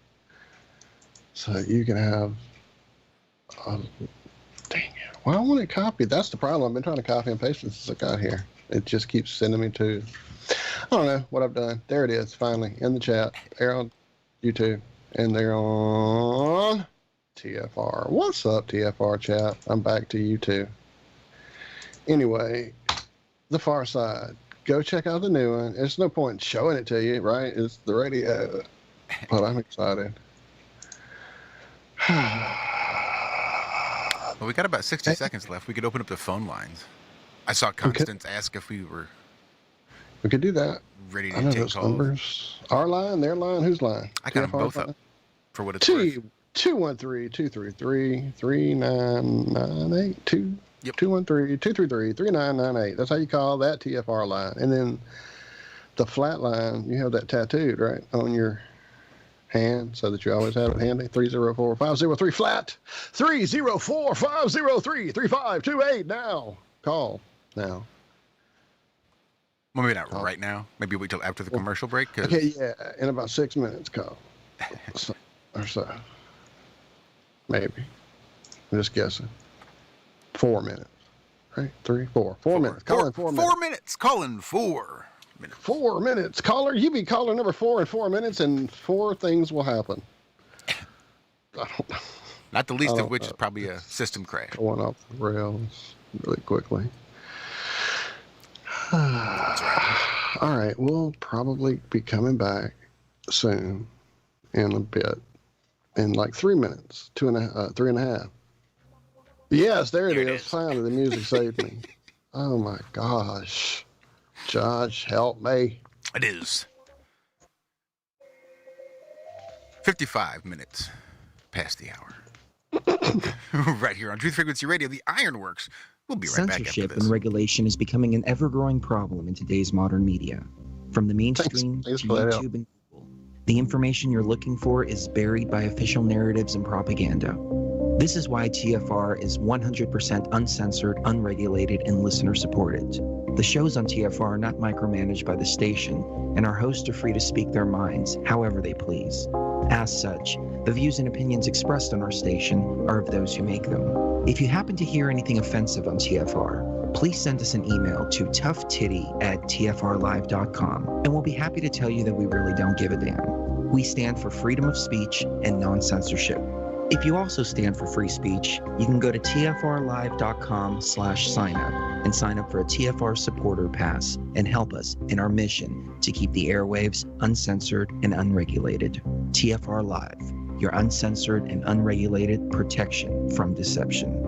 so that you can have... dang it. Well, I want to copy. That's the problem. I've been trying to copy and paste it since I got here. It just keeps sending me to... I don't know what I've done. There it is, finally, in the chat. There on YouTube. And they're on TFR. What's up, TFR chat? I'm back to you too. Anyway, The Far Side. Go check out the new one. There's no point in showing it to you, right? It's the radio. But I'm excited. Well, we got about 60 seconds left. We could open up the phone lines. I saw Constance ask if we were... We could do that. Ready to I know take those calls. Numbers. Our line, their line, whose line? I got them both line? up for what it's worth. 213-233-3998. 213-233-3998. That's how you call that TFR line. And then the flat line, you have that tattooed, right, on your hand so that you always have it handy. 304-503 flat. 304-503-3528. Now. Call now. Well, maybe not right now. Maybe wait till after the commercial break. Okay, yeah, in about 6 minutes, call. Or so. Maybe. I'm just guessing. 4 minutes. Right? 3, 4. 4 minutes. Call in 4 minutes. 4 minutes. Call in 4 minutes. 4 minutes. Caller, you be caller number 4 in 4 minutes, and 4 things will happen. I don't know. Not the least of which is probably a system crash. Going off the rails really quickly. All right, we'll probably be coming back soon in a bit. In like 3 minutes, 3.5. Yes, there it is. Finally, the music saved me. Oh my gosh. Josh, help me. It is 55 minutes past the hour. Right here on Truth Frequency Radio, the Ironworks. We'll be right back after Censorship this. and regulation is becoming an ever-growing problem in today's modern media. From the mainstream to YouTube and Google, the information you're looking for is buried by official narratives and propaganda. This is why TFR is 100% uncensored, unregulated, and listener-supported. The shows on TFR are not micromanaged by the station, and our hosts are free to speak their minds however they please. As such, the views and opinions expressed on our station are of those who make them. If you happen to hear anything offensive on TFR, please send us an email to toughtitty@tfrlive.com, and we'll be happy to tell you that we really don't give a damn. We stand for freedom of speech and non-censorship. If you also stand for free speech, you can go to tfrlive.com/signup and sign up for a TFR supporter pass and help us in our mission to keep the airwaves uncensored and unregulated. TFR Live, your uncensored and unregulated protection from deception.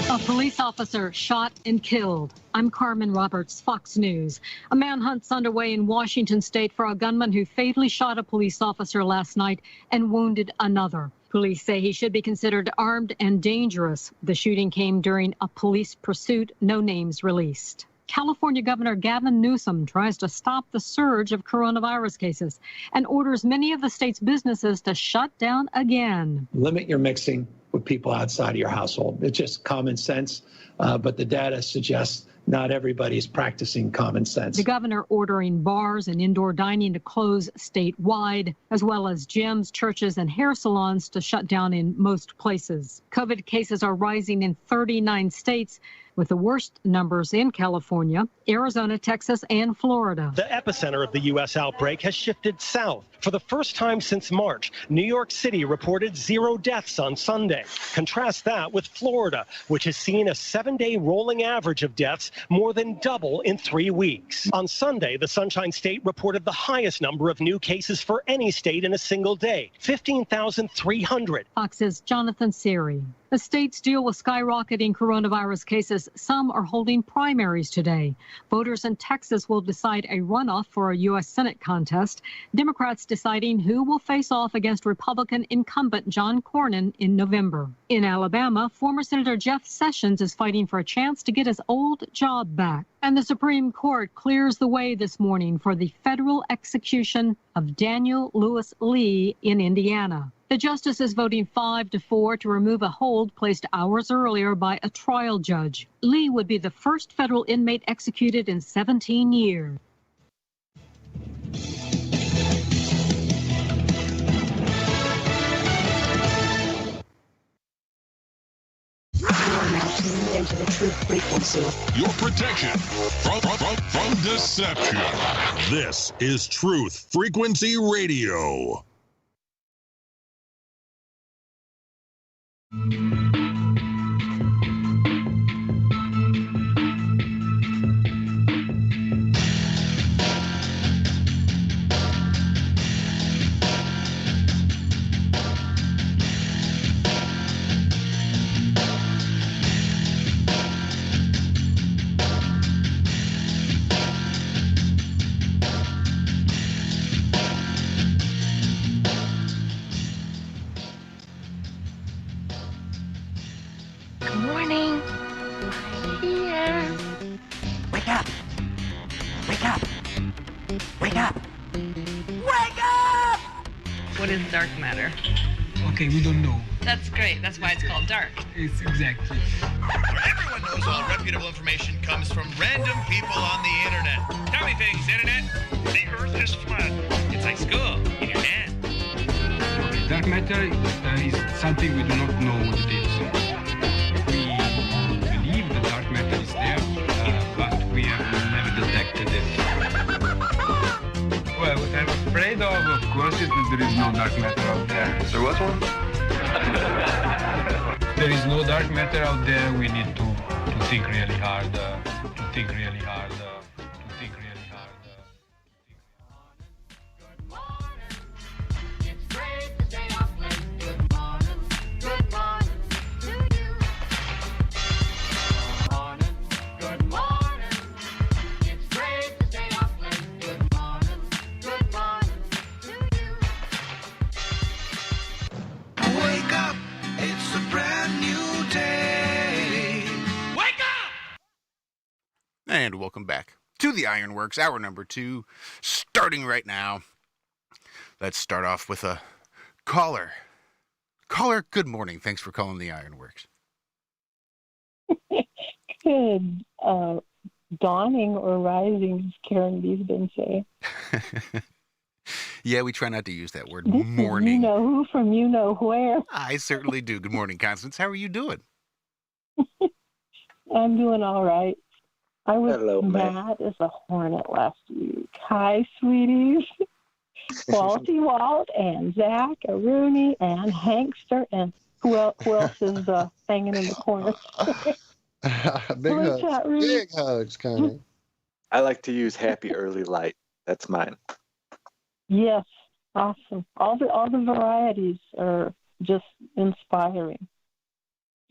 A police officer shot and killed. I'm Carmen Roberts, Fox News. A manhunt's underway in Washington state for a gunman who fatally shot a police officer last night and wounded another. Police say he should be considered armed and dangerous. The shooting came during a police pursuit, no names released. California Governor Gavin Newsom tries to stop the surge of coronavirus cases and orders many of the state's businesses to shut down again. Limit your mixing with people outside of your household. It's just common sense, but the data suggests not everybody is practicing common sense. The governor ordering bars and indoor dining to close statewide, as well as gyms, churches, and hair salons to shut down in most places. COVID cases are rising in 39 states, with the worst numbers in California, Arizona, Texas, and Florida. The epicenter of the U.S. outbreak has shifted south. For the first time since March, New York City reported 0 deaths on Sunday. Contrast that with Florida, which has seen a 7-day rolling average of deaths more than double in 3 weeks. On Sunday, the Sunshine State reported the highest number of new cases for any state in a single day, 15,300. Fox's Jonathan Siri. The states deal with skyrocketing coronavirus cases. Some are holding primaries today. Voters in Texas will decide a runoff for a U.S. Senate contest. Democrats deciding who will face off against Republican incumbent John Cornyn in November. In Alabama, former Senator Jeff Sessions is fighting for a chance to get his old job back. And the Supreme Court clears the way this morning for the federal execution of Daniel Lewis Lee in Indiana. The justice is voting 5-4 to remove a hold placed hours earlier by a trial judge. Lee would be the first federal inmate executed in 17 years. Into the truth frequency. Your protection from deception. This is Truth Frequency Radio. Good morning. I'm here. Wake up. Wake up. Wake up. Wake up! What is dark matter? Okay, we don't know. That's great. That's why it's called dark. It's exactly. Where everyone knows all reputable information comes from random people on the internet. Tell me things, internet. The Earth is flat. It's like school in your hand. Okay, dark matter is something we do not know what it is. We believe the dark matter is there, but we have never detected it. Well, what I'm afraid of course, is that there is no dark matter out there. There was one? There is no dark matter out there. We need to think really hard. Wake up! It's a brand new day. Wake up! And welcome back to the Ironworks, hour number 2, starting right now. Let's start off with a caller. Caller, good morning. Thanks for calling the Ironworks. Good dawning or rising, as Karen B's been saying. Yeah, we try not to use that word, This morning. Is you know who from you know where. I certainly do. Good morning, Constance. How are you doing? I'm doing all right. I was Hello, man. mad as a hornet last week. Hi, sweeties. Walty Walt and Zach, Rooney, and Hankster, and who else is hanging in the corner? Big Hello, chat room. Big hugs, Connie. I like to use Happy Early Light. That's mine. Yes, awesome. All the varieties are just inspiring.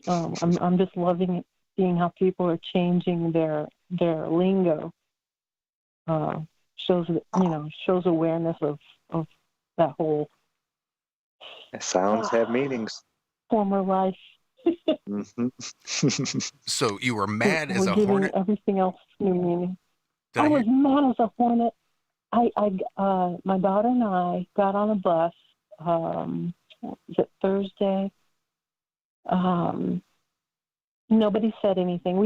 I'm just loving it, seeing how people are changing their lingo. Shows awareness of that whole Sounds have meanings. former life. Mm-hmm. So you were mad as We're a giving hornet? everything else new meaning. Did I I was mad as a hornet. My daughter and I got on a bus. Was it Thursday? Nobody said anything.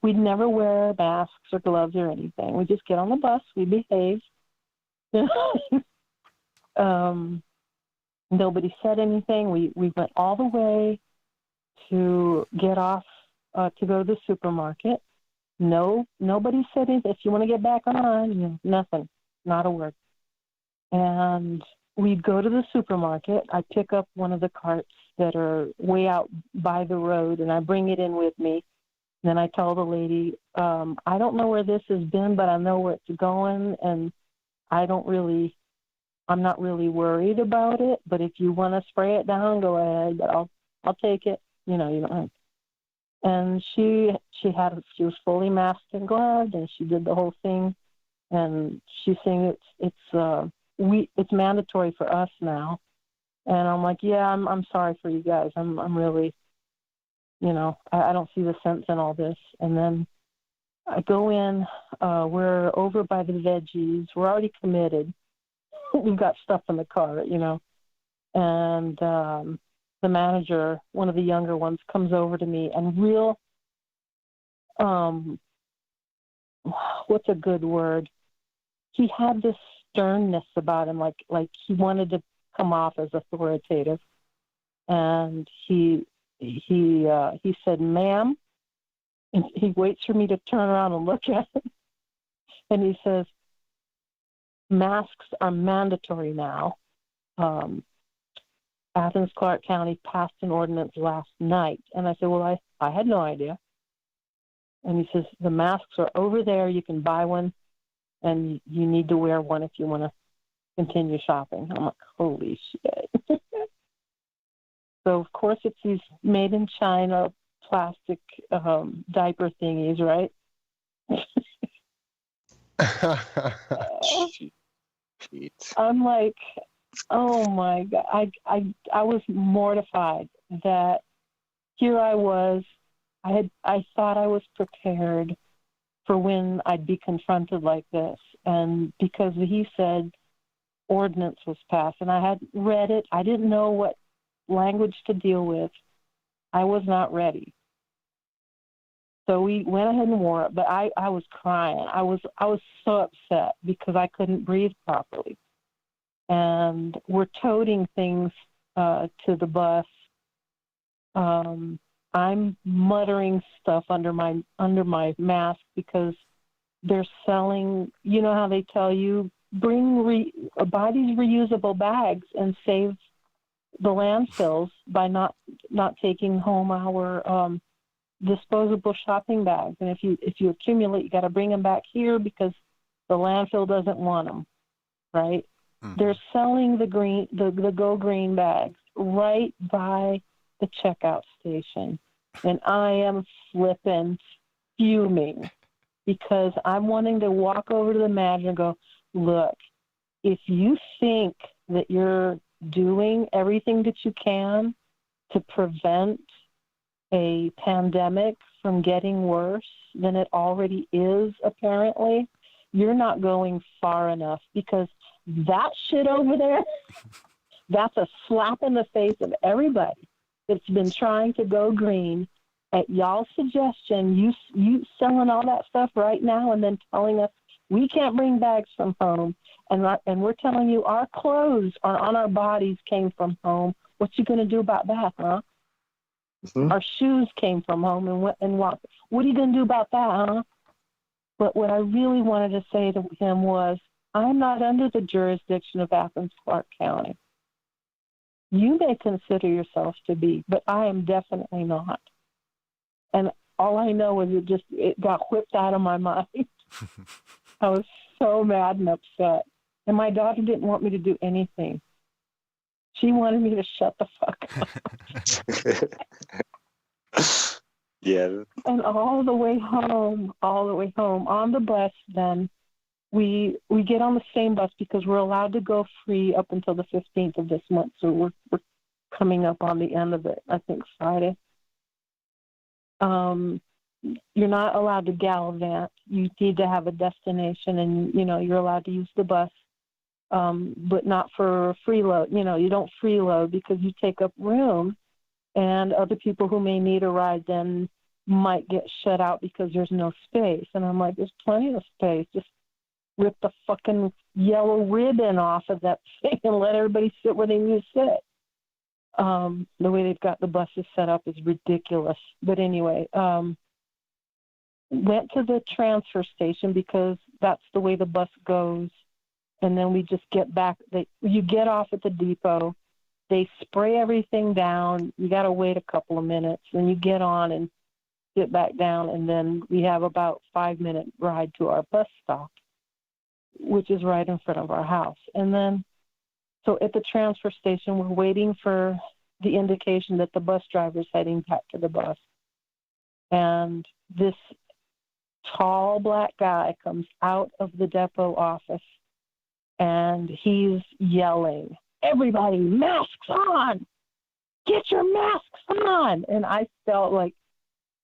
We'd never wear masks or gloves or anything. We just get on the bus. We behave. Nobody said anything. We went all the way to get off to go to the supermarket. Nobody said anything. If you want to get back on, nothing, not a word. And we'd go to the supermarket. I pick up one of the carts that are way out by the road, and I bring it in with me. And then I tell the lady, I don't know where this has been, but I know where it's going, and I'm not really worried about it. But if you want to spray it down, go ahead. But I'll take it. You don't have. And she was fully masked and gloved, and she did the whole thing. And she's saying it's mandatory for us now. And I'm like, yeah, I'm sorry for you guys. I'm really, I don't see the sense in all this. And then I go in, we're over by the veggies. We're already committed. We've got stuff in the car, and the manager, one of the younger ones, comes over to me and what's a good word? He had this sternness about him, like he wanted to come off as authoritative. And he said, "Ma'am," and he waits for me to turn around and look at him. And he says, "Masks are mandatory now. Athens, Clark County passed an ordinance last night." And I said, "Well, I had no idea." And he says, "The masks are over there. You can buy one, and you need to wear one if you want to continue shopping." I'm like, holy shit. So, of course, it's these made in China plastic diaper thingies, right? I'm like, oh my God. I was mortified that here I was. I thought I was prepared for when I'd be confronted like this. And because he said ordinance was passed, and I had read it, I didn't know what language to deal with. I was not ready. So we went ahead and wore it, but I was crying. I was so upset because I couldn't breathe properly. And we're toting things to the bus. I'm muttering stuff under my mask because they're selling. You know how they tell you buy these reusable bags and save the landfills by not taking home our disposable shopping bags. And if you accumulate, you got to bring them back here because the landfill doesn't want them, right? Mm-hmm. They're selling the Go Green bags right by the checkout station, and I am fuming because I'm wanting to walk over to the manager and go, look, if you think that you're doing everything that you can to prevent a pandemic from getting worse than it already is, apparently, you're not going far enough, because that shit over there, that's a slap in the face of everybody that's been trying to go green. At y'all's suggestion, you selling all that stuff right now and then telling us we can't bring bags from home, and we're telling you our clothes are on our bodies came from home. What you going to do about that, huh? Mm-hmm. Our shoes came from home and what are you going to do about that, huh? But what I really wanted to say to him was, I'm not under the jurisdiction of Athens-Clarke County. You may consider yourself to be, but I am definitely not. And all I know is it got whipped out of my mind. I was so mad and upset. And my daughter didn't want me to do anything. She wanted me to shut the fuck up. Yeah. And all the way home, on the bus, then we get on the same bus because we're allowed to go free up until the 15th of this month. So we're coming up on the end of it, I think Friday. You're not allowed to gallivant. You need to have a destination, and you're allowed to use the bus, but not for freeload. You don't freeload because you take up room, and other people who may need a ride then might get shut out because there's no space. And I'm like, there's plenty of space. Just rip the fucking yellow ribbon off of that thing and let everybody sit where they need to sit. The way they've got the buses set up is ridiculous. But anyway, went to the transfer station because that's the way the bus goes. And then we just get back. You get off at the depot. They spray everything down. You got to wait a couple of minutes. Then you get on and get back down. And then we have about 5-minute ride to our bus stop, which is right in front of our house. And then, so at the transfer station, we're waiting for the indication that the bus driver's heading back to the bus. And this tall black guy comes out of the depot office, and he's yelling, everybody, masks on! Get your masks on! And I felt like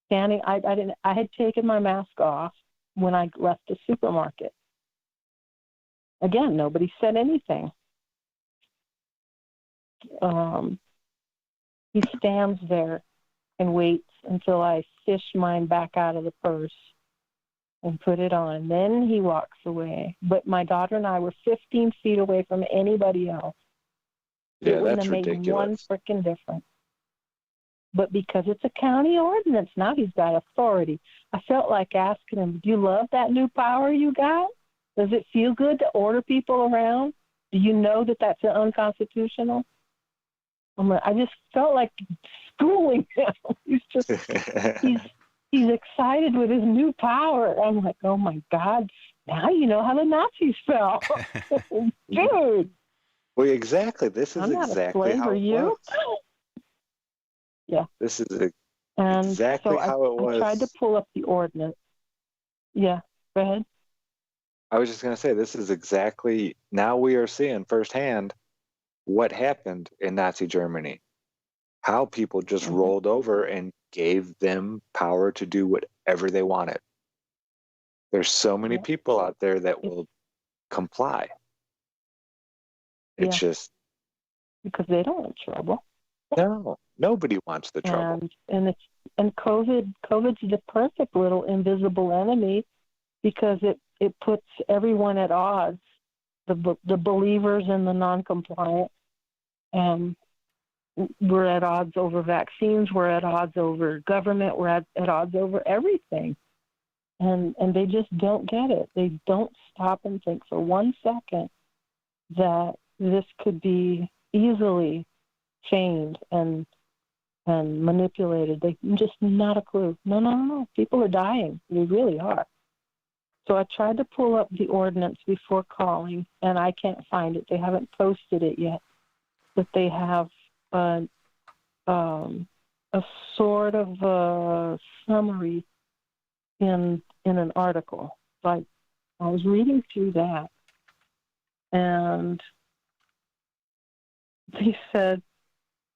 standing, I had taken my mask off when I left the supermarket. Again, nobody said anything. He stands there and waits until I fish mine back out of the purse and put it on. Then he walks away. But my daughter and I were 15 feet away from anybody else. Yeah, it wouldn't that's have made ridiculous. one freaking difference. But because it's a county ordinance, now he's got authority. I felt like asking him, do you love that new power you got? Does it feel good to order people around? Do you know that that's unconstitutional? I just felt like schooling him. He's excited with his new power. I'm like, oh my God, now you know how the Nazis felt. Dude. Well, exactly. This is I'm not exactly a slave, how are it you? was. Yeah. This is And exactly so how it was. I tried to pull up the ordinance. Yeah, go ahead. I was just going to say, this is exactly, now we are seeing firsthand what happened in Nazi Germany. How people just rolled over and gave them power to do whatever they wanted. There's so many people out there that will comply. It's just... Because they don't want trouble. No, nobody wants the trouble. And COVID's the perfect little invisible enemy because it puts everyone at odds, the believers and the non-compliant. We're at odds over vaccines. We're at odds over government. We're at odds over everything. And they just don't get it. They don't stop and think for 1 second that this could be easily chained and manipulated. They just not a clue. No. People are dying. They really are. So I tried to pull up the ordinance before calling, and I can't find it. They haven't posted it yet. But they have a sort of a summary in an article. Like I was reading through that, and they said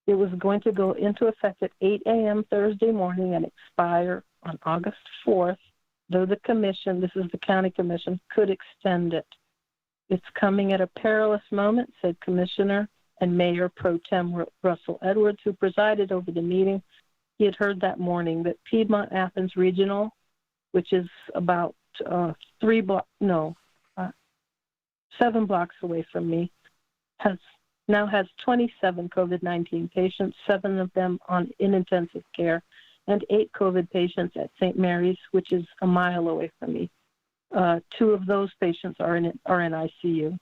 it was going to go into effect at 8 a.m. Thursday morning and expire on August 4th, though the commission, this is the county commission, could extend it. It's coming at a perilous moment, said Commissioner and Mayor Pro Tem Russell Edwards, who presided over the meeting. He had heard that morning that Piedmont Athens Regional, which is about 7 blocks away from me, now has 27 COVID-19 patients, 7 of them in intensive care, and 8 COVID patients at St. Mary's, which is a mile away from me. 2 of those patients are in ICU.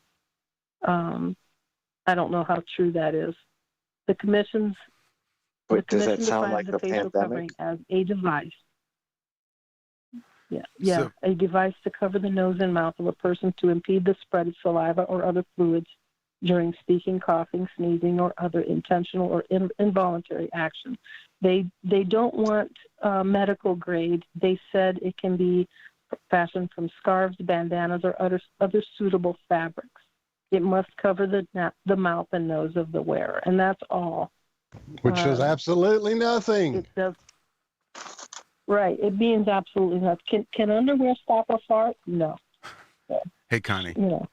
I don't know how true that is. The commission does that sound like the a facial covering pandemic? as a device. Yeah, a device to cover the nose and mouth of a person to impede the spread of saliva or other fluids during speaking, coughing, sneezing, or other intentional or involuntary action. They don't want medical grade. They said it can be fashioned from scarves, bandanas, or other suitable fabrics. It must cover the mouth and nose of the wearer, and that's all. Which does absolutely nothing. It does. Right. It means absolutely nothing. Can underwear stop a fart? No. Hey, Connie. You know.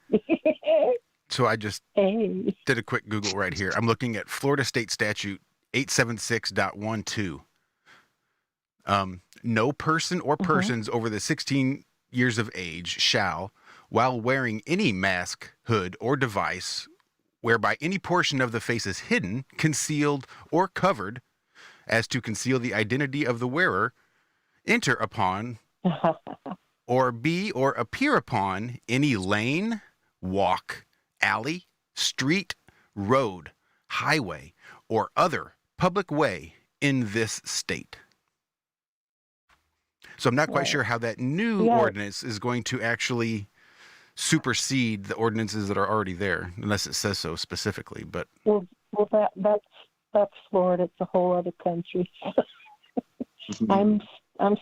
So I just did a quick Google right here. I'm looking at Florida State Statute 876.12. No person or persons over the 16 years of age shall, while wearing any mask, hood, or device whereby any portion of the face is hidden, concealed, or covered as to conceal the identity of the wearer, enter upon or be or appear upon any lane, walk, alley, street, road, highway, or other public way in this state. So I'm not quite sure how that new ordinance is going to actually supersede the ordinances that are already there, unless it says so specifically. But that's Florida. It's a whole other country. I'm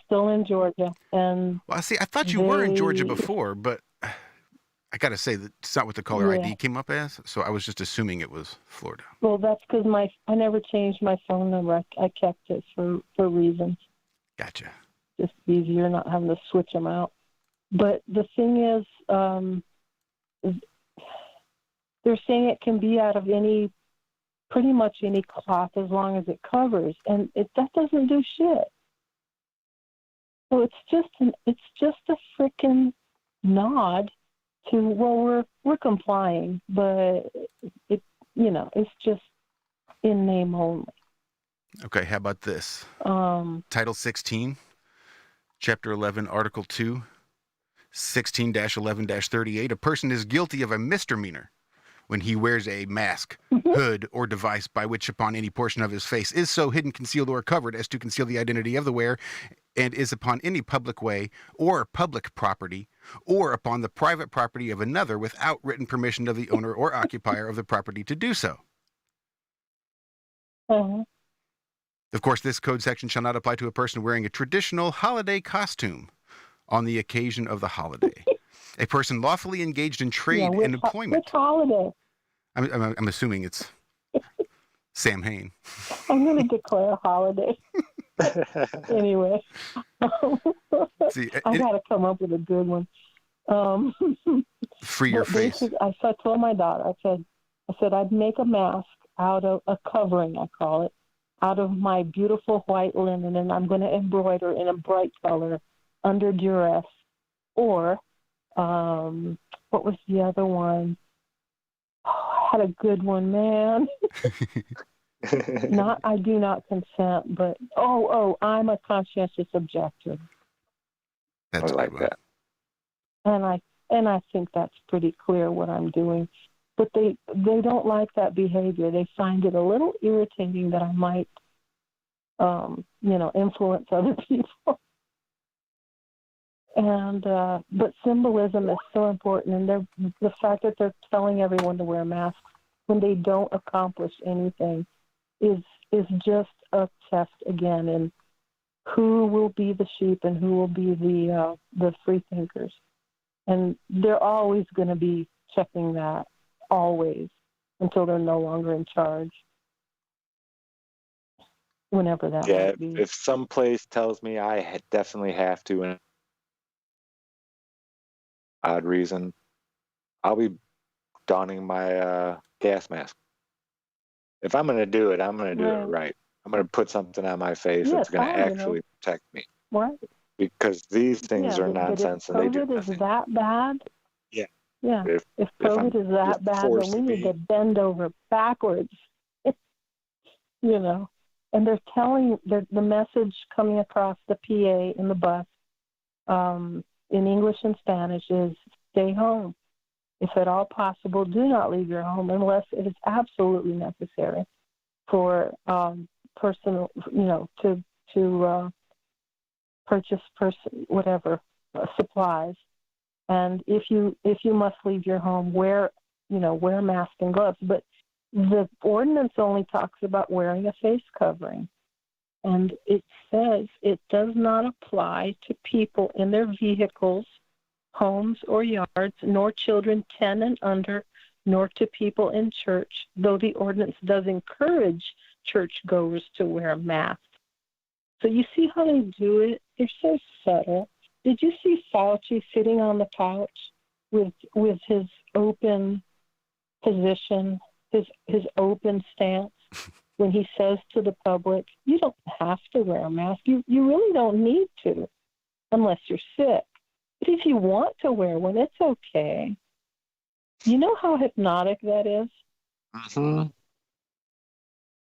still in Georgia, and I thought you were in Georgia before, but I got to say that it's not what the caller ID came up as, so I was just assuming it was Florida. Well, that's because I never changed my phone number. I kept it for reasons. Gotcha. Just easier not having to switch them out. But the thing is, they're saying it can be out of pretty much any cloth as long as it covers, and that doesn't do shit. So it's just a freaking nod to we're complying, but it's just in name only. Okay, how about this? Title 16, Chapter 11, Article 2, 16-11-38. A person is guilty of a misdemeanor when he wears a mask, hood, or device by which upon any portion of his face is so hidden, concealed, or covered as to conceal the identity of the wearer, and is upon any public way or public property or upon the private property of another without written permission of the owner or occupier of the property to do so. Of course, this code section shall not apply to a person wearing a traditional holiday costume on the occasion of the holiday. A person lawfully engaged in trade and employment. Which holiday? I'm assuming it's Samhain. I'm going to declare a holiday. Anyway, I got to come up with a good one. Free your face. I told my daughter, I said I'd make a mask out of a covering, I call it, out of my beautiful white linen, and I'm going to embroider in a bright color under duress. Or, what was the other one? Oh, I had a good one, man. I do not consent, but I'm a conscientious objector. That's I like that. And I think that's pretty clear what I'm doing. But they don't like that behavior. They find it a little irritating that I might, influence other people. And but symbolism is so important, and the fact that they're telling everyone to wear masks when they don't accomplish anything is just a test again in who will be the sheep and who will be the free thinkers. And they're always going to be checking that, always, until they're no longer in charge. Whenever that might be. If some place tells me I definitely have to, and odd reason, I'll be donning my gas mask. If I'm going to do it, I'm going to do it right. I'm going to put something on my face that's going to actually protect me. Right. Because these things are nonsense, and they do nothing. If COVID is that bad, yeah. If COVID is that bad, then we need to bend over backwards. And they're telling the message coming across the PA in the bus in English and Spanish is stay home. If at all possible, do not leave your home unless it is absolutely necessary for personal, to purchase supplies. And if you must leave your home, wear a mask and gloves. But the ordinance only talks about wearing a face covering. And it says it does not apply to people in their vehicles, homes or yards, nor children 10 and under, nor to people in church, though the ordinance does encourage churchgoers to wear masks. So you see how they do it? They're so subtle. Did you see Fauci sitting on the couch with his open position, his open stance, when he says to the public, you don't have to wear a mask. You really don't need to unless you're sick. But if you want to wear one, it's okay. You know how hypnotic that is? Mm-hmm.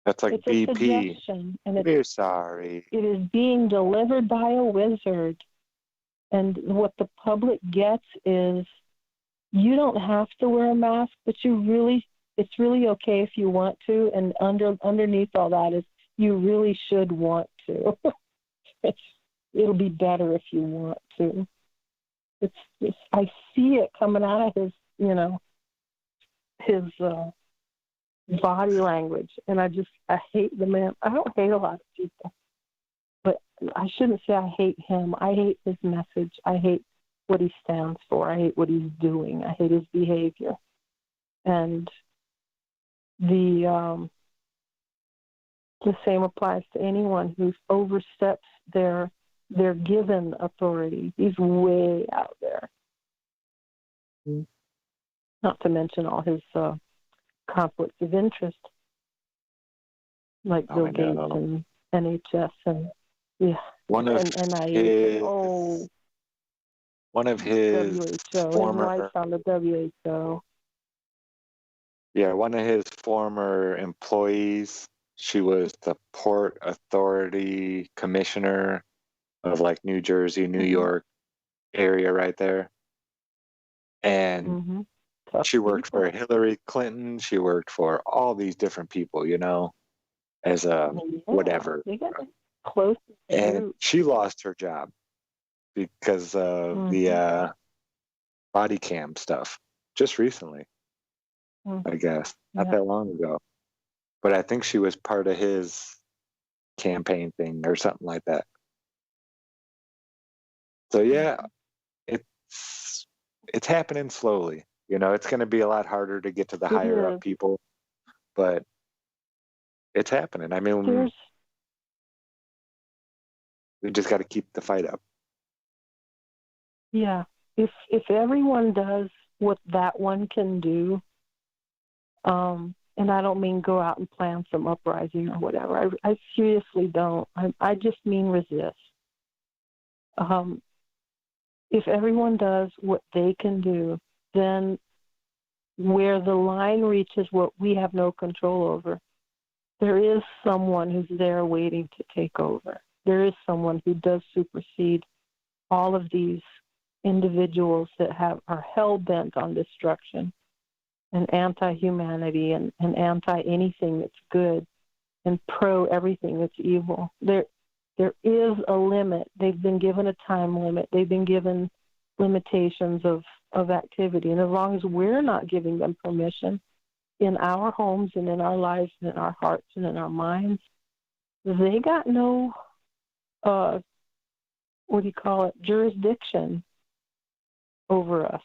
That's like it's BP. A suggestion, and We're sorry. It is being delivered by a wizard. And what the public gets is you don't have to wear a mask, but it's really okay if you want to. And underneath all that is you really should want to. It'll be better if you want to. I see it coming out of his body language, and I hate the man. I don't hate a lot of people, but I shouldn't say I hate him. I hate his message. I hate what he stands for. I hate what he's doing. I hate his behavior. And the same applies to anyone who oversteps their given authority. He's way out there. Not to mention all his conflicts of interest, like Bill Gates and NHS and one of his former rights on the WHO. Yeah, one of his former employees. She was the Port Authority Commissioner of like New Jersey, New York area right there. And she worked for Hillary Clinton. She worked for all these different people, as a whatever. Close. And she lost her job because of the body cam stuff just recently, I guess. Not that long ago. But I think she was part of his campaign thing or something like that. So yeah, it's happening slowly. It's going to be a lot harder to get to the higher up people, but it's happening. I mean, we just got to keep the fight up. Yeah, if everyone does what that one can do, and I don't mean go out and plan some uprising or whatever. I seriously don't. I just mean resist. If everyone does what they can do, then where the line reaches what we have no control over, there is someone who's there waiting to take over. There is someone who does supersede all of these individuals that are hell-bent on destruction and anti-humanity and anti-anything that's good and pro-everything that's evil. There is a limit. They've been given a time limit. They've been given limitations of activity. And as long as we're not giving them permission in our homes and in our lives and in our hearts and in our minds, they got no, jurisdiction over us.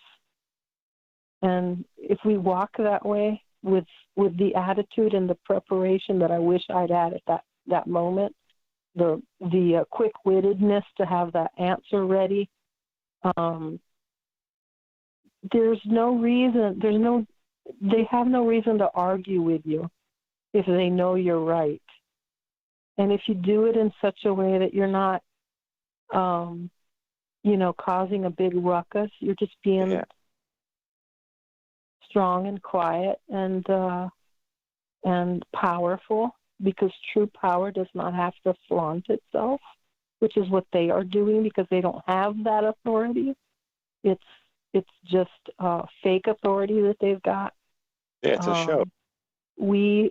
And if we walk that way with the attitude and the preparation that I wish I'd had at that moment, the quick-wittedness to have that answer ready, there's no reason, they have no reason to argue with you if they know you're right. And if you do it in such a way that you're not, causing a big ruckus, you're just being strong and quiet and powerful, because true power does not have to flaunt itself, which is what they are doing because they don't have that authority. It's just fake authority that they've got. Yeah, it's a show. They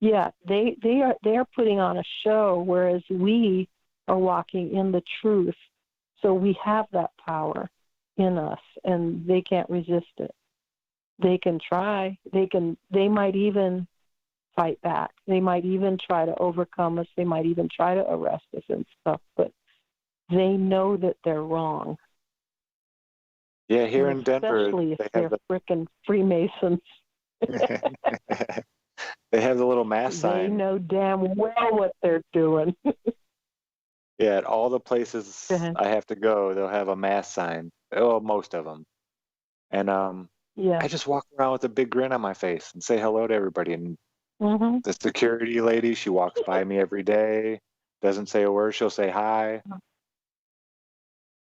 are putting on a show, whereas we are walking in the truth. So we have that power in us, and they can't resist it. They can try. They might even fight back. They might even try to overcome us. They might even try to arrest us and stuff, but they know that they're wrong. Yeah, here in Denver, especially if they're frickin' Freemasons. They have the little mass sign. They know damn well what they're doing. Yeah, at all the places I have to go, they'll have a mass sign. Oh, most of them. And I just walk around with a big grin on my face and say hello to everybody. And the security lady, she walks by me every day, doesn't say a word. She'll say hi.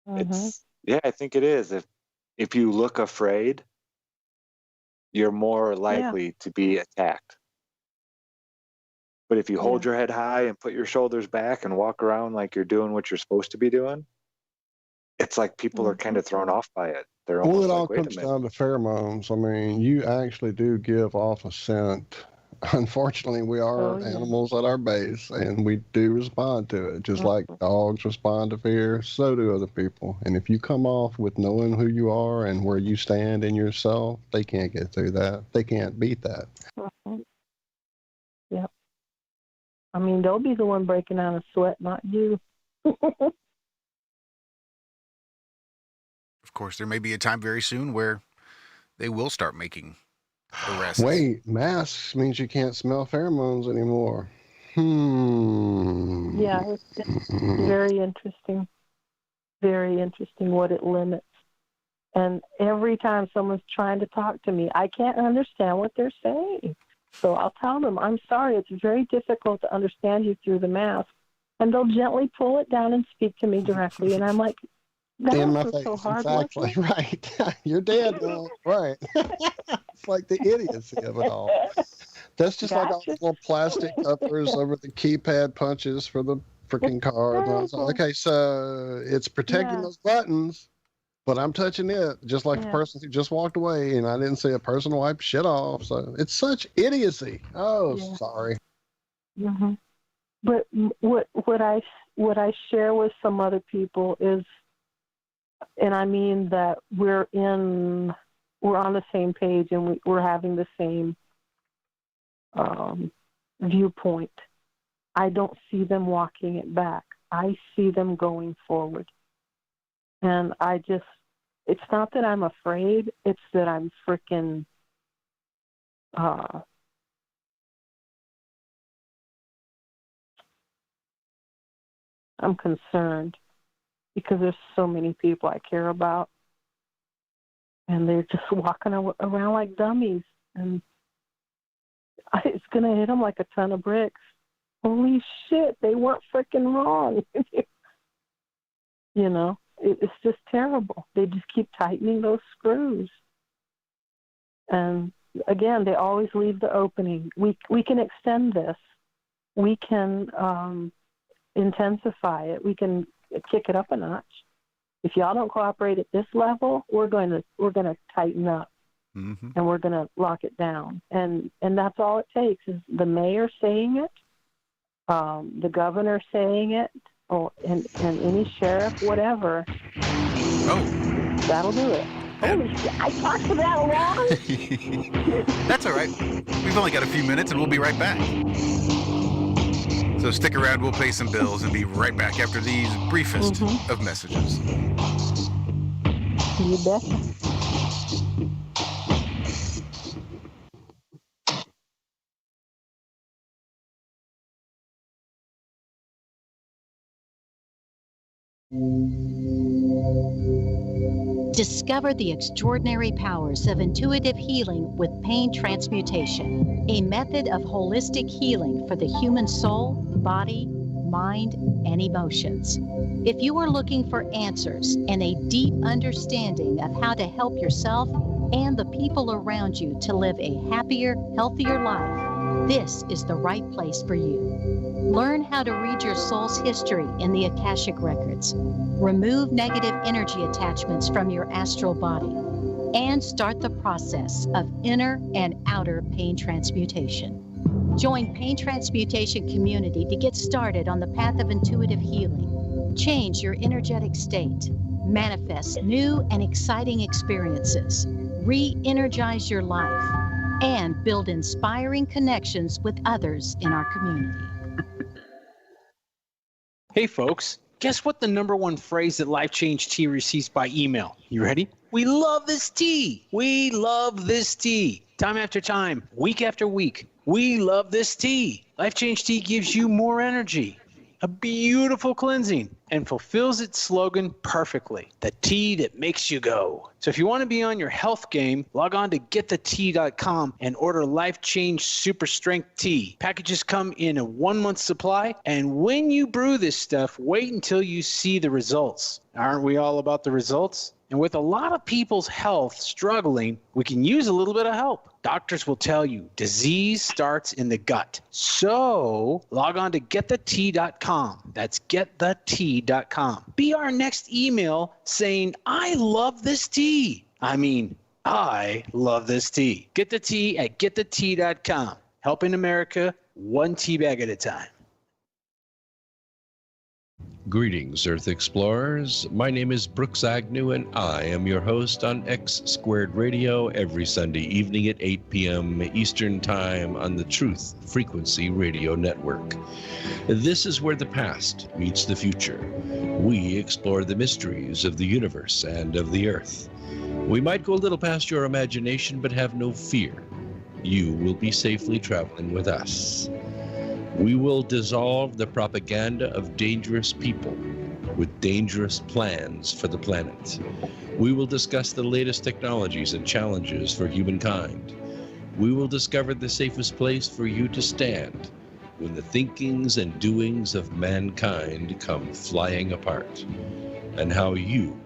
I think it is. If you look afraid, you're more likely to be attacked. But if you hold your head high and put your shoulders back and walk around like you're doing what you're supposed to be doing, it's like people are kind of thrown off by it. They're almost it all like, wait a comes minute. down to pheromones. I mean, you actually do give off a scent. Unfortunately, we are animals at our base, and we do respond to it. Just like dogs respond to fear, so do other people. And if you come off with knowing who you are and where you stand in yourself, they can't get through that. They can't beat that. Yep. I mean, they'll be the one breaking out in sweat, not you. Of course, there may be a time very soon where they will start making arrests. Wait, masks means you can't smell pheromones anymore. Yeah, it's very interesting. Very interesting what it limits. And every time someone's trying to talk to me, I can't understand what they're saying. So I'll tell them, I'm sorry, it's very difficult to understand you through the mask. And they'll gently pull it down and speak to me directly. And I'm like, in my face, face, so hard exactly, right. You're dead now, right. It's like the idiocy of it all. That's just like all the little plastic uppers over the keypad punches for the freaking cars. And I was like, okay, so it's protecting those buttons, but I'm touching it, just like the person who just walked away, and I didn't see a person wipe shit off. So it's such idiocy. Oh, sorry. Mm-hmm. But what I share with some other people is, and I mean that we're on the same page and we're having the same viewpoint. I don't see them walking it back. I see them going forward. And it's not that I'm afraid, it's that I'm freaking I'm concerned because there's so many people I care about, and they're just walking around like dummies. And It's going to hit them like a ton of bricks. Holy shit, they weren't freaking wrong. You know, it's just terrible. They just keep tightening those screws. And again, they always leave the opening. We can extend this. We can intensify it. We can kick it up a notch. If y'all don't cooperate at this level, we're going to tighten up, and we're going to lock it down. And that's all it takes is the mayor saying it, the governor saying it, and any sheriff, whatever. Oh, that'll do it. Holy shit! I talked for that long. That's all right. We've only got a few minutes, and we'll be right back. So stick around. We'll pay some bills and be right back after these briefest of messages. You betcha. Discover the extraordinary powers of intuitive healing with pain transmutation, a method of holistic healing for the human soul, body, mind, and emotions. If you are looking for answers and a deep understanding of how to help yourself and the people around you to live a happier, healthier life, this is the right place for you. Learn how to read your soul's history in the Akashic Records. Remove negative energy attachments from your astral body and start the process of inner and outer pain transmutation. Join Pain Transmutation Community to get started on the path of intuitive healing. Change your energetic state. Manifest new and exciting experiences. Re-energize your life and build inspiring connections with others in our community. Hey folks, guess what the #1 phrase that Life Change Tea receives by email? You ready? We love this tea. We love this tea. Time after time, week after week, we love this tea. Life Change Tea gives you more energy, a beautiful cleansing, and fulfills its slogan perfectly. The tea that makes you go. So if you want to be on your health game, log on to getthetea.com and order Life Change Super Strength Tea. Packages come in a 1-month supply, and when you brew this stuff, wait until you see the results. Aren't we all about the results? And with a lot of people's health struggling, we can use a little bit of help. Doctors will tell you disease starts in the gut. So log on to getthetea.com. That's getthetea.com. Be our next email saying, I love this tea. I mean, I love this tea. Get the tea at getthetea.com. Helping America one tea bag at a time. Greetings, Earth Explorers. My name is Brooks Agnew, and I am your host on X Squared Radio every Sunday evening at 8 p.m. Eastern Time on the Truth Frequency Radio Network. This is where the past meets the future. We explore the mysteries of the universe and of the Earth. We might go a little past your imagination, but have no fear. You will be safely traveling with us. We will dissolve the propaganda of dangerous people with dangerous plans for the planet. We will discuss the latest technologies and challenges for humankind. We will discover the safest place for you to stand when the thinkings and doings of mankind come flying apart, and how you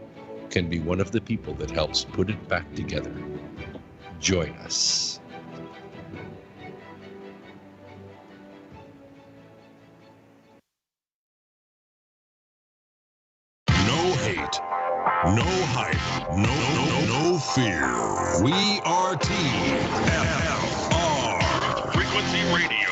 can be one of the people that helps put it back together. Join us. No hype, no fear. We are TFR Frequency Radio.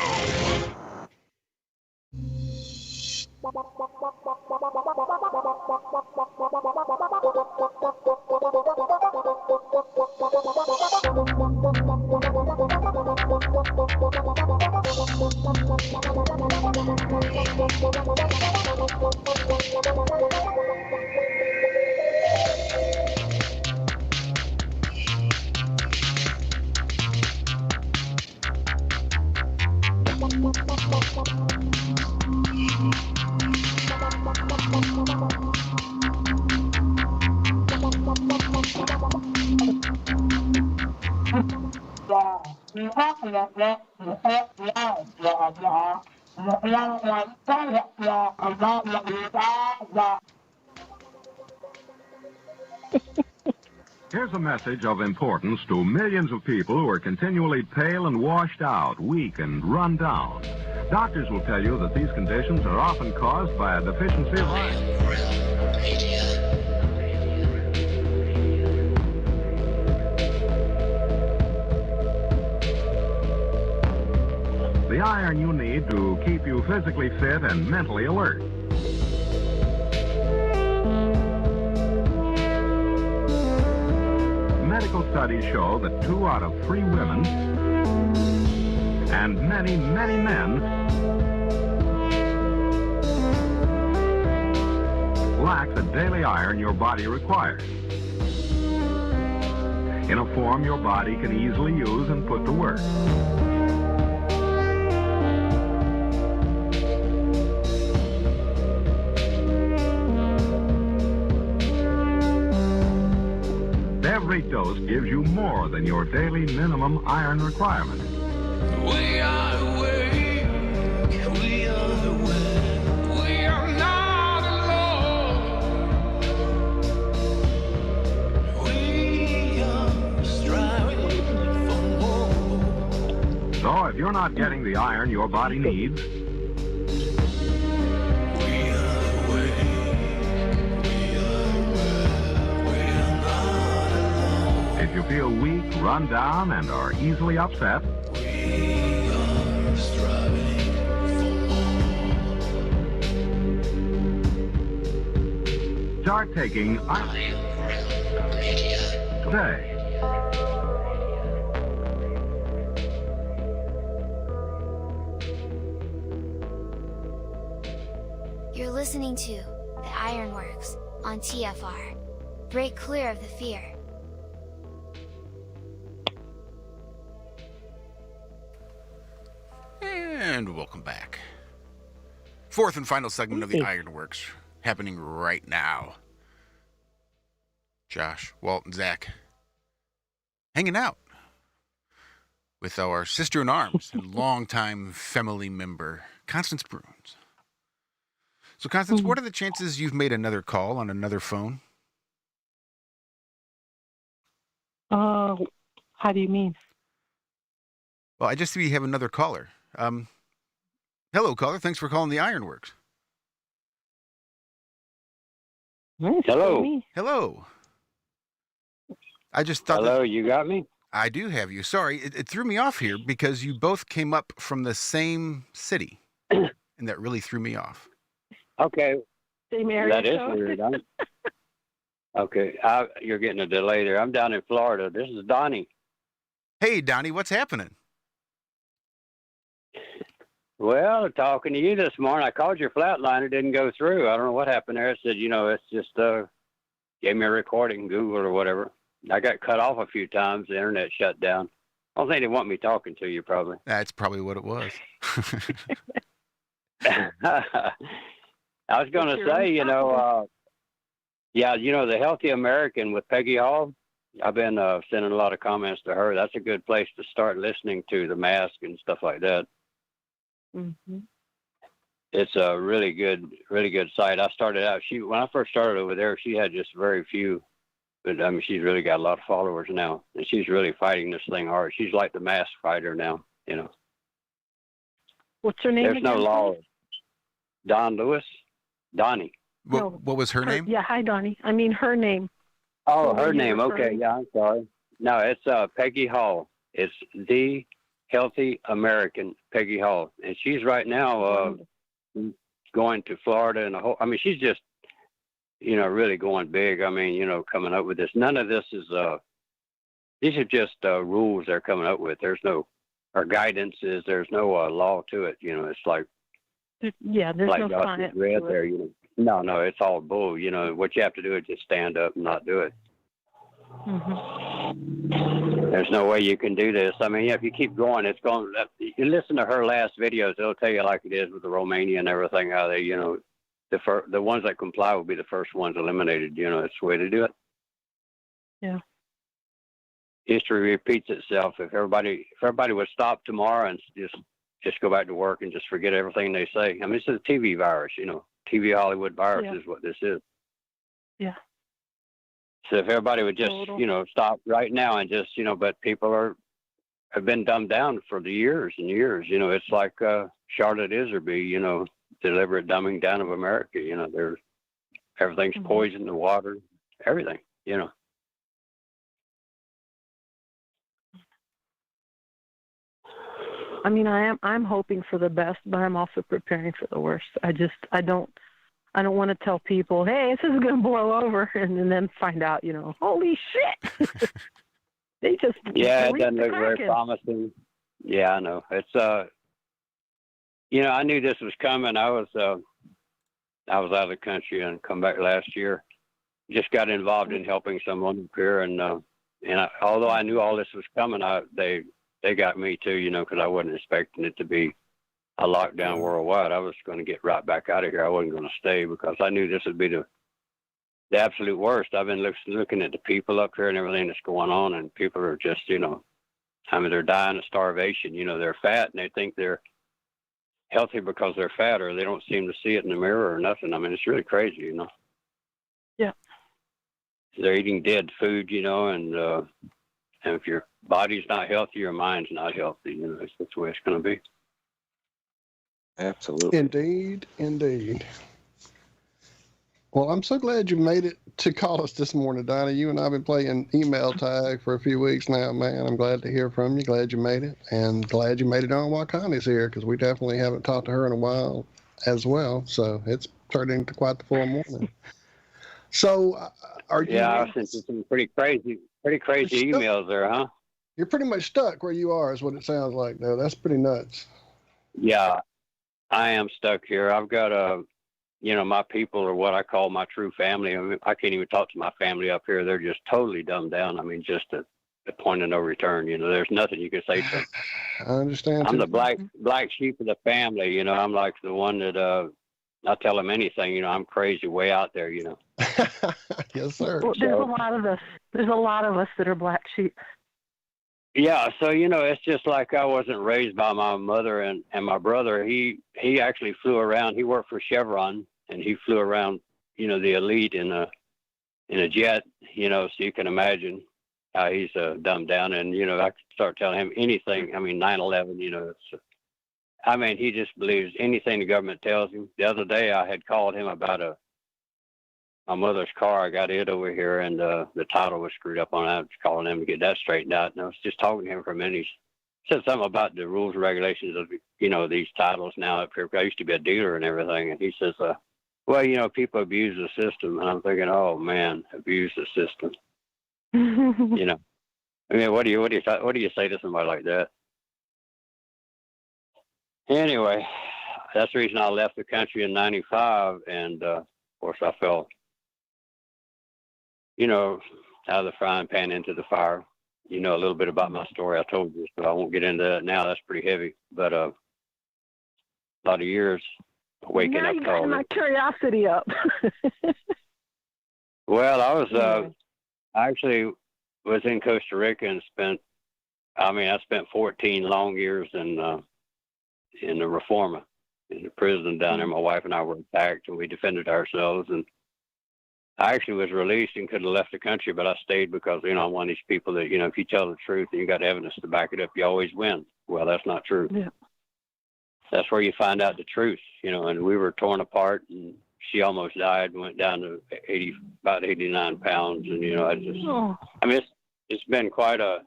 Here's a message of importance to millions of people who are continually pale and washed out, weak and run down. Doctors will tell you that these conditions are often caused by a deficiency of iron. The iron you need to keep you physically fit and mentally alert. Medical studies show that 2 out of 3 women and many, many men lack the daily iron your body requires in a form your body can easily use and put to work. Every dose gives you more than your daily minimum iron requirement. We are awake, we are aware, we are not alone. We are striving for more. So if you're not getting the iron your body needs, if you feel weak, run down, and are easily upset, start taking iron today. You're listening to the Ironworx on TFR. Break clear of the fear. And welcome back. Fourth and final segment of the Ironworx, happening right now. Josh, Walt, and Zach hanging out with our sister-in-arms and longtime family member, Constance Bruins. So, Constance, what are the chances you've made another call on another phone? How do you mean? Well, I just see we have another caller. Hello, caller. Thanks for calling the Ironworx. Hello. Hello. I just thought. Hello, you got me? I do have you. Sorry, it threw me off here because you both came up from the same city, and that really threw me off. Okay. Same area That is code. weird. Okay, you're getting a delay there. I'm down in Florida. This is Donnie. Hey, Donnie, what's happening? Well, talking to you this morning, I called your flatliner, didn't go through. I don't know what happened there. It said, it's just gave me a recording, Google or whatever. I got cut off a few times. The internet shut down. I don't think they want me talking to you, probably. That's probably what it was. I was going to say, the Healthy American with Peggy Hall. I've been sending a lot of comments to her. That's a good place to start listening to the mask and stuff like that. Mm-hmm. It's a really good site. I started out. When I first started over there, she had just very few, but I mean, she's really got a lot of followers now, and she's really fighting this thing hard. She's like the mask fighter now. What's her name? There's again, no law. please? Donnie. What was her name? Yeah, hi, Donnie. I mean her name. Oh, her name. Okay, yeah, I'm sorry. No, it's Peggy Hall. It's the Healthy American Peggy Hall, and she's right now going to Florida and she's just really going big. I mean, coming up with this. None of this is these are just rules they're coming up with. There's no guidances. There's no law to it. It's like there's like no Dr. science Dre to there. it. No, it's all bull. What you have to do is just stand up and not do it. Mm-hmm. There's no way you can do this. I mean, if you keep going, it's going. You listen to her last videos; it'll tell you like it is with the Romania and everything. How they, the ones that comply will be the first ones eliminated. It's the way to do it. Yeah. history repeats itself. If everybody would stop tomorrow and just go back to work and just forget everything they say. I mean, it's a TV virus, TV Hollywood virus is what this is. Yeah. So if everybody would just, stop right now and just, but people have been dumbed down for the years and years. It's like Charlotte Iserby, deliberate dumbing down of America. Everything's poison, the water, everything, I mean, I'm hoping for the best, but I'm also preparing for the worst. I don't want to tell people, hey, this is going to blow over, and then find out, holy shit. They just it doesn't look very promising. Yeah, I know. It's I knew this was coming. I was out of the country and come back last year. Just got involved in helping someone up here, and although I knew all this was coming, they got me too, because I wasn't expecting it to be a lockdown worldwide. I was going to get right back out of here. I wasn't going to stay because I knew this would be the absolute worst. I've been looking at the people up here and everything that's going on, and people are just, they're dying of starvation. They're fat and they think they're healthy because they're fat, or they don't seem to see it in the mirror or nothing. I mean, it's really crazy, Yeah. They're eating dead food, and if your body's not healthy, your mind's not healthy. That's the way it's going to be. Absolutely. Indeed. Well, I'm so glad you made it to call us this morning, Dinah. You and I have been playing email tag for a few weeks now, man. I'm glad to hear from you. Glad you made it. And glad you made it on while Connie's here, because we definitely haven't talked to her in a while as well. So it's turned into quite the full morning. So are you... Yeah, I sent you some pretty crazy emails there, huh? You're pretty much stuck where you are is what it sounds like, though. That's pretty nuts. Yeah, I am stuck here. I've got my people are what I call my true family. I mean, I can't even talk to my family up here. They're just totally dumbed down. I mean, just a point of no return. There's nothing you can say to them. I understand. I'm the black sheep of the family. I'm like the one that I tell them anything. I'm crazy way out there. Yes, sir. Well, there's a lot of us. There's a lot of us that are black sheep. Yeah, so it's just like I wasn't raised by my mother and my brother. He actually flew around. He worked for Chevron, and he flew around, the elite in a jet. So you can imagine how he's dumbed down. And I could start telling him anything. I mean, 9/11. He just believes anything the government tells him. The other day, I had called him about my mother's car. I got it over here, and the title was screwed up on it. I was calling him to get that straightened out. And I was just talking to him for a minute. He said something about the rules and regulations of, these titles now up here. I used to be a dealer and everything. And he says, well, people abuse the system. And I'm thinking, oh, man, abuse the system. What do you say to somebody like that? Anyway, that's the reason I left the country in 95. And, of course, I fell out of the frying pan into the fire. A little bit about my story. I told you, but I won't get into that now. That's pretty heavy. But a lot of years waking now up. You got my curiosity up. Well, I actually was in Costa Rica and I spent 14 long years in the Reforma, in the prison down there. My wife and I were attacked, and we defended ourselves. And I actually was released and could have left the country, but I stayed because, I'm one of these people that, if you tell the truth and you got evidence to back it up, you always win. Well, that's not true. Yeah. That's where you find out the truth, and we were torn apart, and she almost died, went down to about 89 pounds. And, it's been quite a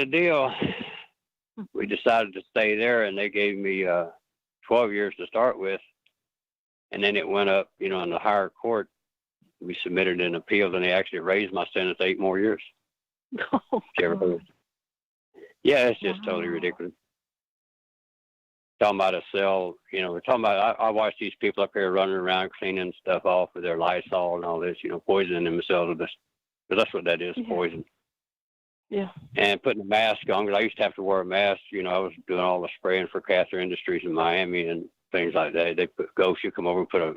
deal. We decided to stay there, and they gave me 12 years to start with. And then it went up, in the higher court. We submitted an appeal, and they actually raised my sentence 8 more years. Oh, yeah, it's just totally ridiculous. Talking about a cell, we're talking about, I watch these people up here running around cleaning stuff off with their Lysol and all this, poisoning themselves. But that's what that is, poison. Yeah. And putting a mask on, because I used to have to wear a mask. I was doing all the spraying for Cather Industries in Miami and things like that. They put ghosts. You come over and put a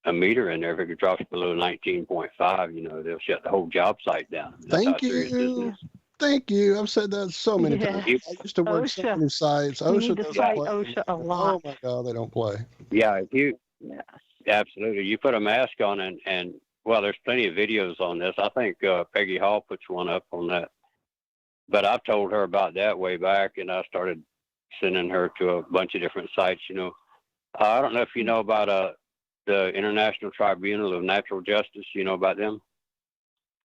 a meter in there. If it drops below 19.5, you know, they'll shut the whole job site down. That's how Thank serious this you. is. Thank you. I've said that so many Yes. times. I used to work so OSHA. many sites. You OSHA need to doesn't fight play. OSHA a Oh lot. my God, they don't play. Yeah, if you Yeah. absolutely, you put a mask on, and well, there's plenty of videos on this. I think Peggy Hall puts one up on that. But I've told her about that way back, and I started sending her to a bunch of different sites. You know, I don't know if you know about the International Tribunal of Natural Justice. You know about them?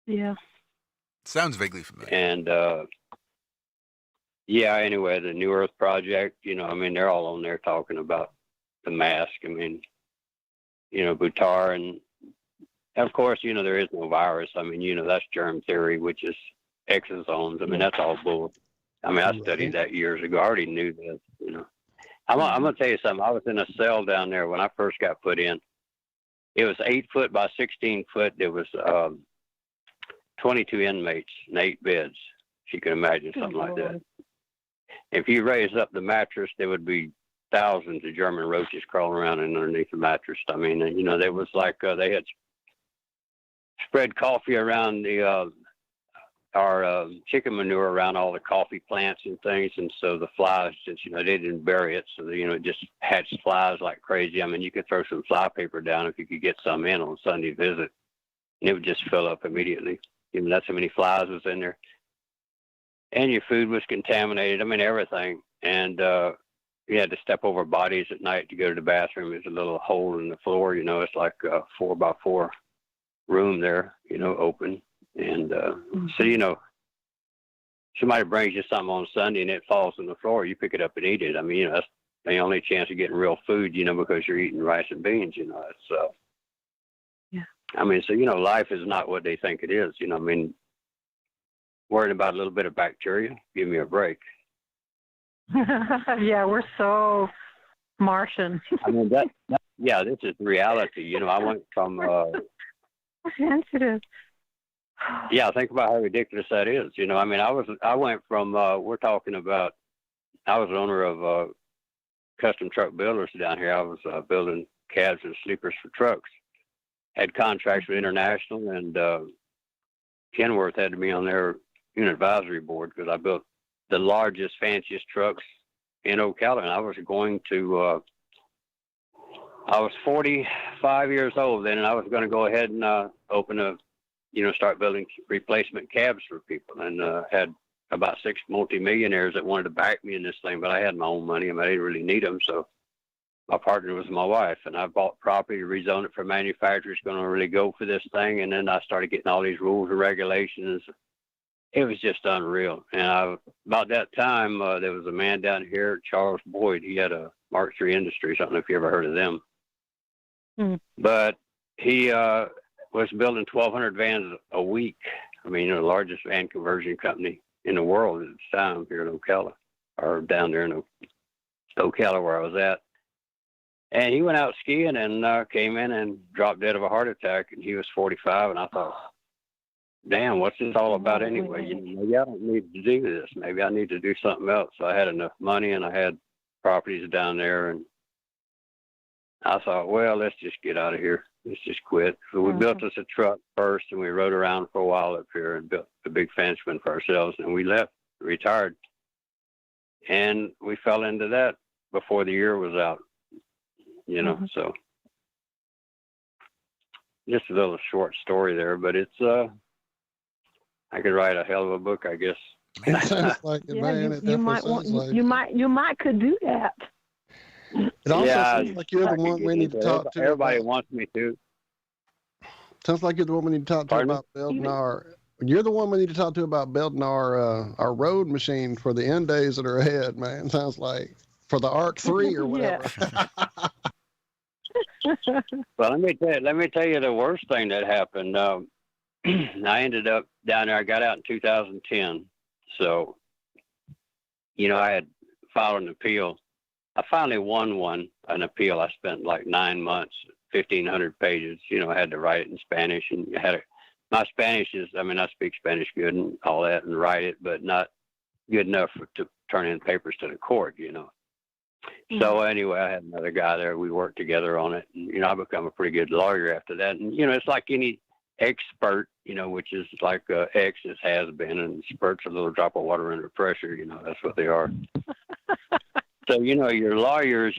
Yeah. Sounds vaguely familiar. And yeah, anyway, the New Earth Project. You know, I mean, they're all on there talking about the mask. I mean, you know, Buttar, and of course, you know, there is no virus. I mean, you know, that's germ theory, which is exosomes. I mean, that's all bull. I mean, I studied that years ago. I already knew this, you know. I'm going to tell you something. I was in a cell down there when I first got put in. It was 8 foot by 16 foot. There was 22 inmates and 8 beds. If you can imagine something like that. If you raise up the mattress, there would be thousands of German roaches crawling around underneath the mattress. I mean, you know, there was like they had spread coffee around our chicken manure around all the coffee plants and things, and so the flies just, you know, they didn't bury it, so you know, it just hatched flies like crazy. I mean, you could throw some fly paper down if you could get some in on Sunday visit, and it would just fill up immediately. You know, that's how many flies was in there, and your food was contaminated. I mean, everything, and you had to step over bodies at night to go to the bathroom. There's a little hole in the floor, you know, it's like a 4x4 room there, you know, open. And so, you know, somebody brings you something on Sunday and it falls on the floor, you pick it up and eat it. I mean, you know, that's the only chance of getting real food, you know, because you're eating rice and beans, you know. It's, yeah. I mean, so, you know, life is not what they think it is, you know. I mean, worrying about a little bit of bacteria, give me a break. Yeah, we're so Martian. I mean, yeah, this is reality. You know, I went from sensitive. Yeah, think about how ridiculous that is. You know, I mean, I went from we're talking about, I was owner of custom truck builders down here. I was building cabs and sleepers for trucks. Had contracts with International, and Kenworth had me on their unit advisory board because I built the largest, fanciest trucks in Ocala. And I was going to, I was 45 years old then, and I was going to go ahead and open a, you know, start building replacement cabs for people, and had about 6 multimillionaires that wanted to back me in this thing, but I had my own money and I didn't really need them. So my partner was my wife, and I bought property, rezoned it for manufacturers, going to really go for this thing. And then I started getting all these rules and regulations. It was just unreal. And about that time, there was a man down here, Charles Boyd. He had a Mark III Industries. I don't know if you ever heard of them. But he was building 1,200 vans a week. I mean, you know, the largest van conversion company in the world at the time here in Ocala, or down there in Ocala where I was at. And he went out skiing and came in and dropped dead of a heart attack, and he was 45. And I thought, damn, what's this all about anyway? You know, maybe I don't need to do this. Maybe I need to do something else. So I had enough money, and I had properties down there, and I thought, well, let's just get out of here. Let's just quit. So we built us a truck first, and we rode around for a while up here and built a big fancy one for ourselves. And we left, retired. And we fell into that before the year was out, you know. So just a little short story there, but it's, I could write a hell of a book, I guess. It sounds like it, man. You might want, you might could do that. It also sounds like you're the one we need to talk to. Everybody wants me to. Sounds like you're the one we need to talk to about building our. You're the one we need to talk to about building our road machine for the end days that are ahead, man. Sounds like for the Arc 3 or whatever. Well, let me tell you the worst thing that happened. I ended up down there. I got out in 2010, so you know I had filed an appeal. I finally won an appeal. I spent like 9 months, 1,500 pages. You know, I had to write it in Spanish, and my Spanish is, I mean, I speak Spanish good and all that and write it, but not good enough to turn in papers to the court, you know. So anyway, I had another guy there. We worked together on it. And, I become a pretty good lawyer after that. And, it's like any expert, which is like X is has been, and spurt's a little drop of water under pressure. That's what they are. So, your lawyers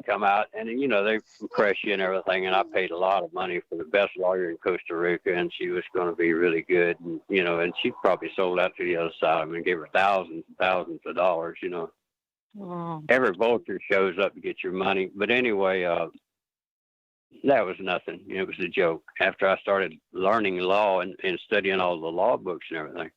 come out and, they impress you and everything. And I paid a lot of money for the best lawyer in Costa Rica, and she was going to be really good. And, and she probably sold out to the other side. I mean, gave her thousands and thousands of dollars, Wow. Every vulture shows up to get your money. But anyway, that was nothing. It was a joke. After I started learning law and studying all the law books and everything,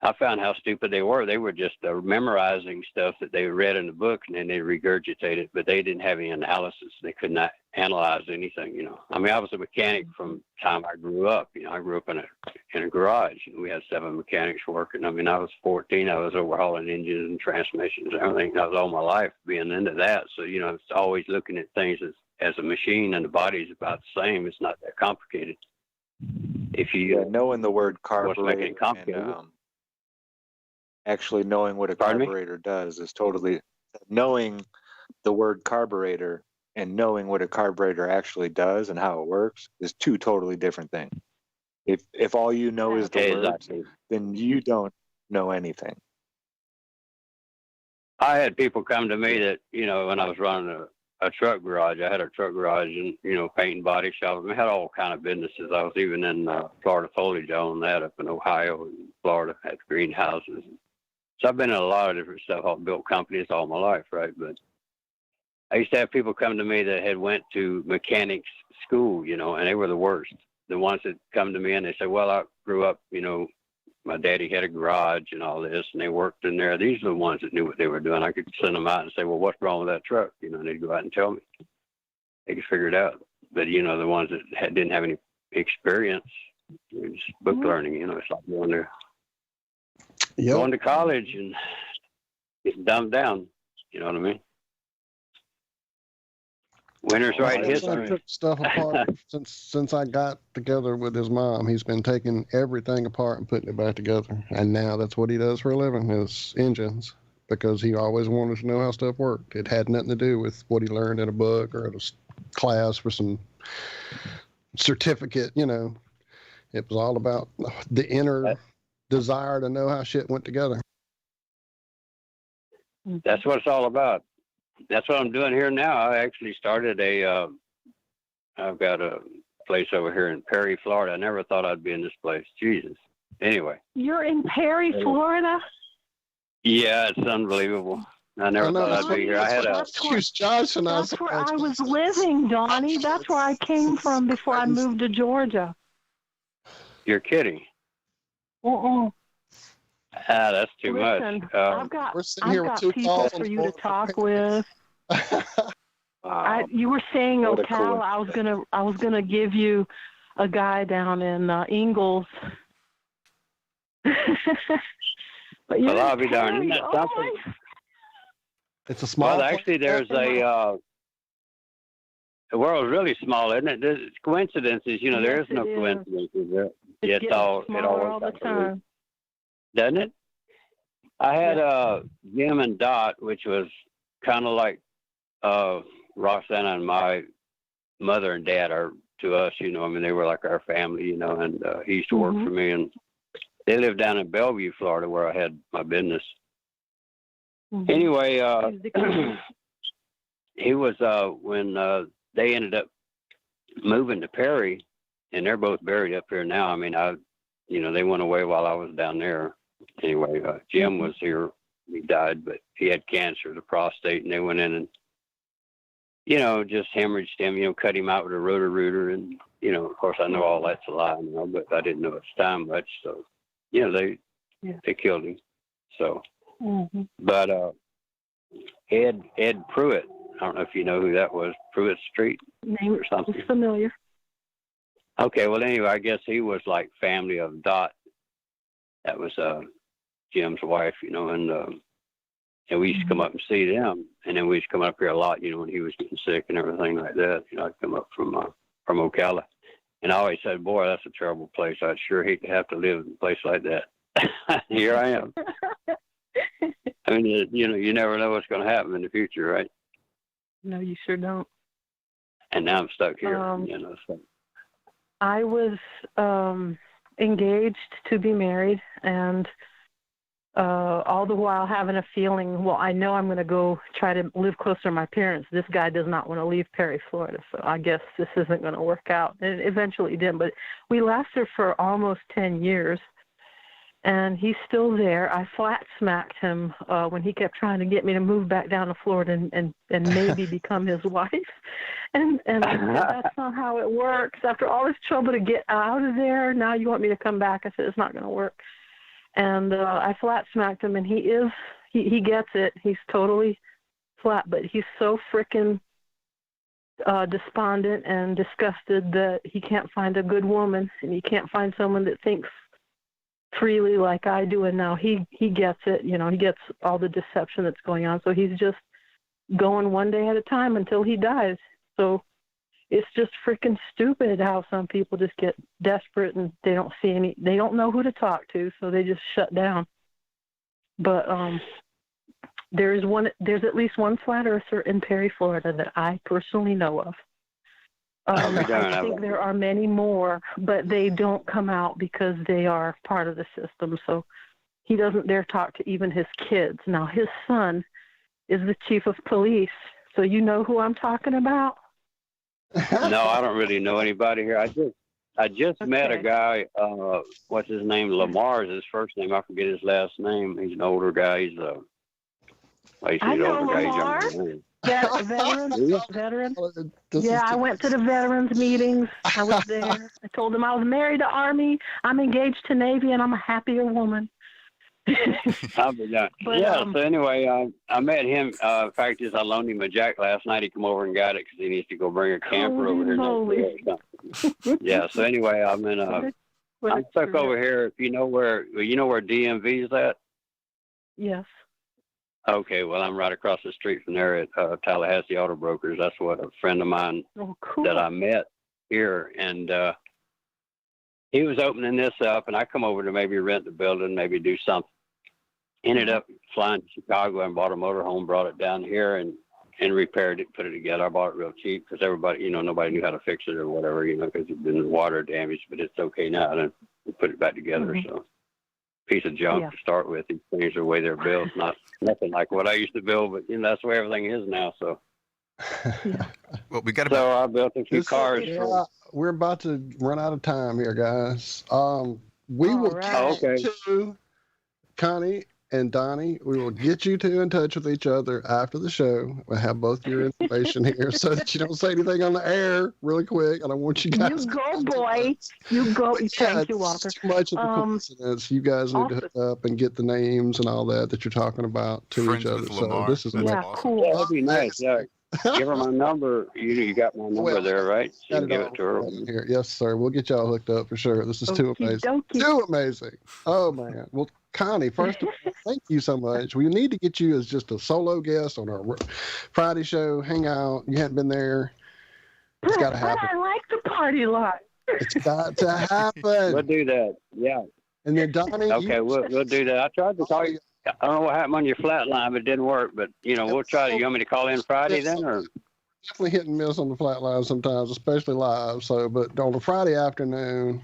I found how stupid they were. They were just memorizing stuff that they read in the book, and then they regurgitated it, but they didn't have any analysis. They could not analyze anything, I mean, I was a mechanic from the time I grew up. I grew up in a garage. We had 7 mechanics working. I mean, I was 14. I was overhauling engines and transmissions and everything. I was all my life being into that. So, it's always looking at things as a machine, and the body's about the same. It's not that complicated. If you knowing the word carburetor, what's making it complicated? And, actually knowing what a carburetor does is totally knowing the word carburetor and knowing what a carburetor actually does and how it works is 2 totally different things. If all you know is the words, then you don't know anything. I had people come to me that, when I was running a truck garage, I had a truck garage and, paint and body shop. I had all kind of businesses. I was even in Florida foliage. I owned that up in Ohio and Florida, had greenhouses. So I've been in a lot of different stuff. I've built companies all my life, right? But I used to have people come to me that had went to mechanics school, and they were the worst. The ones that come to me and they say, well, I grew up, my daddy had a garage and all this, and they worked in there. These are the ones that knew what they were doing. I could send them out and say, well, what's wrong with that truck? And they'd go out and tell me. They could figure it out. But, the ones that didn't have any experience, just book learning, it's like going to college and getting dumbed down. You know what I mean? Winners write history. I took stuff apart since I got together with his mom. He's been taking everything apart and putting it back together. And now that's what he does for a living, is engines, because he always wanted to know how stuff worked. It had nothing to do with what he learned in a book or at a class for some certificate. It was all about the inner desire to know how shit went together. That's what it's all about. That's what I'm doing here now. I actually started I've got a place over here in Perry, Florida. I never thought I'd be in this place. Jesus. Anyway. You're in Perry, Florida? Yeah, it's unbelievable. I never thought I'd be here. I had Josh and that's where I was living, Donnie. That's where I came from before I moved to Georgia. You're kidding. That's too much. I've got people for you to talk with. You were saying Ocala. I was gonna give you a guy down in Ingalls. But well, I'll be darned. It's a small. Well, actually, there's the world's really small, isn't it? There's coincidences. There is no coincidences. It all works out time. Doesn't it? I had Jim and Dot, which was kind of like Roxana and my mother and dad are to us. I mean, they were like our family. And he used to work for me, and they lived down in Bellevue, Florida, where I had my business. Anyway, he was when they ended up moving to Perry, and they're both buried up here now. I mean, they went away while I was down there. Anyway, Jim was here. He died, but he had cancer of the prostate, and they went in and, just hemorrhaged him, cut him out with a rotor-rooter. And, of course, I know all that's a lie, but I didn't know at the time much. So, they killed him. So, but Ed Pruitt, I don't know if you know who that was, Pruitt Street name or something. It's familiar. Okay, well, anyway, I guess he was like family of Dot. That was Jim's wife, and we used to come up and see them, and then we used to come up here a lot, when he was getting sick and everything like that. I'd come up from Ocala, and I always said, "Boy, that's a terrible place. I'd sure hate to have to live in a place like that." Here I am. I mean, you never know what's going to happen in the future, right? No, you sure don't. And now I'm stuck here, So. I was engaged to be married, and all the while having a feeling, well, I know I'm going to go try to live closer to my parents. This guy does not want to leave Perry, Florida, so I guess this isn't going to work out. And it eventually did, but we lasted for almost 10 years, and he's still there. I flat smacked him when he kept trying to get me to move back down to Florida and maybe become his wife. And I said, that's not how it works. After all this trouble to get out of there, now you want me to come back? I said, it's not going to work. And I flat smacked him, and he gets it. He's totally flat, but he's so frickin' despondent and disgusted that he can't find a good woman, and he can't find someone that thinks freely like I do. And now he gets it. He gets all the deception that's going on. So he's just going one day at a time until he dies. So it's just freaking stupid how some people just get desperate and they don't know who to talk to, so they just shut down. But there's at least one flat earther in Perry, Florida that I personally know of. I think there are many more, but they don't come out because they are part of the system. So he doesn't dare talk to even his kids. Now his son is the chief of police, so you know who I'm talking about. No, I don't really know anybody here. I just met a guy. What's his name? Lamar is his first name. I forget his last name. He's an older guy. I know Lamar. Veteran. Yeah, I went to the veterans meetings. I was there. I told him I was married to Army. I'm engaged to Navy, and I'm a happier woman. So anyway, I met him. In fact, I loaned him a jack last night. He come over and got it because he needs to go bring a camper over here. Yeah. So anyway, I'm stuck over here. If you know where DMV is at. Yes. Okay. Well, I'm right across the street from there at Tallahassee Auto Brokers. That's what a friend of mine that I met here, and he was opening this up, and I come over to maybe rent the building, maybe do something. Ended up flying to Chicago and bought a motorhome, brought it down here and repaired it, put it together. I bought it real cheap because everybody, nobody knew how to fix it or whatever, because it'd been water damage, but it's okay now. And we put it back together. So piece of junk to start with. These things are the way they're built. Nothing like what I used to build, but that's the way everything is now. So. Well, we got So I built a few cars. We're about to run out of time here, guys. We will get to Connie and Donnie. We will get you two in touch with each other after the show. We'll have both your information here so that you don't say anything on the air really quick. I don't want you guys. You go, boy. You go. Thank you, Walter. Too much of a coincidence. You guys need to hook up and get the names and all that you're talking about to each other. So this is cool. That'd be nice. Yeah. Give her my number. You got my number there, right? So you can give it to her. Here. Yes, sir. We'll get y'all hooked up for sure. This is too amazing. Too amazing. Oh, man. Well, Connie, first of all, thank you so much. We need to get you as just a solo guest on our Friday show. Hang out. You hadn't been there. It's got to happen. I like the party lot. It's got to happen. We'll do that. Yeah. And then Donnie. Okay, we'll do that. I tried to call you. I don't know what happened on your flat line, but it didn't work. But, we'll try to. You want me to call in Friday then? Or? Definitely hit and miss on the flat line sometimes, especially live. So, but on a Friday afternoon,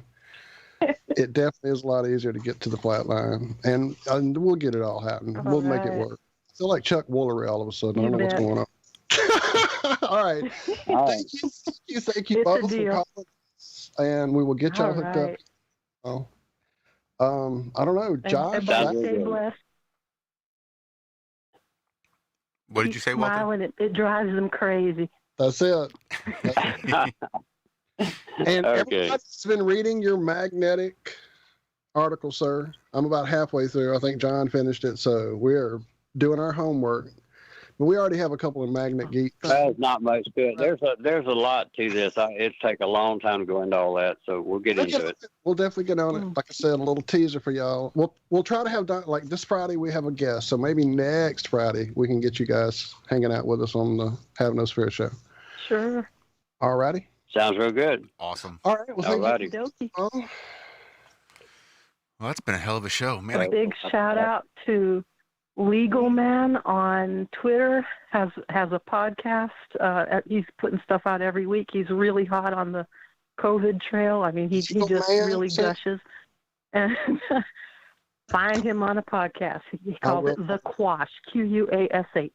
it definitely is a lot easier to get to the flat line. And we'll get it all happening. We'll make it work. I feel like Chuck Woolery all of a sudden. I don't know what's going on. All right. Thank you both for calling. And we will get y'all hooked up. Oh. I don't know. Josh? Stay blessed. What did you say, Walter? Smiling, it drives them crazy. That's it. And everybody's been reading your magnetic article, sir. I'm about halfway through. I think John finished it, so we're doing our homework. But we already have a couple of magnet geeks. There's not much to it. There's a lot to this. It's take a long time to go into all that, so we'll get into it. We'll definitely get on it. Like I said, a little teaser for y'all. We'll try to have like this Friday we have a guest, so maybe next Friday we can get you guys hanging out with us on the Have No Sphere show. Sure. All righty. Sounds real good. Awesome. All right. Well, thank you. Well, that's been a hell of a show, man. A big shout out to Legal Man on Twitter has a podcast. He's putting stuff out every week. He's really hot on the COVID trail. I mean, he just really gushes. And find him on a podcast. He calls it The Quash, Quash.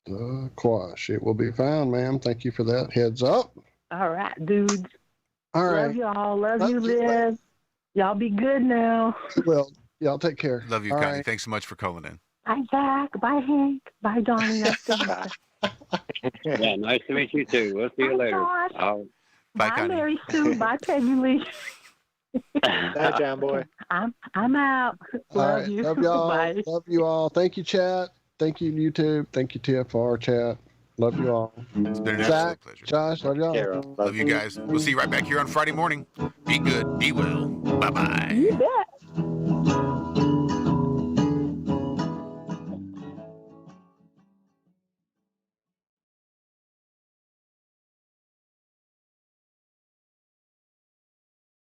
The Quash. It will be found, ma'am. Thank you for that heads up. All right, dudes. All right. Love y'all. Love you, Liz. Y'all be good now. Well, y'all take care. Love you, All Connie. right. Thanks so much for calling in. Bye, Zach. Bye, Hank. Bye, Donnie. Nice to meet you. Yeah, nice to meet you too. We'll see you later. Josh. Bye, Bye, Connie. Mary Sue. Bye, Peggy Lee. Bye, John Boy. I'm out. All Love right. you. Love y'all. Bye. Love you all. Thank you, chat. Thank you, YouTube. Thank you, TFR chat. Love you all. It's been an Zach, absolute pleasure. Josh, love y'all. Love you guys. We'll see you right back here on Friday morning. Be good. Be well. Bye-bye. You bet.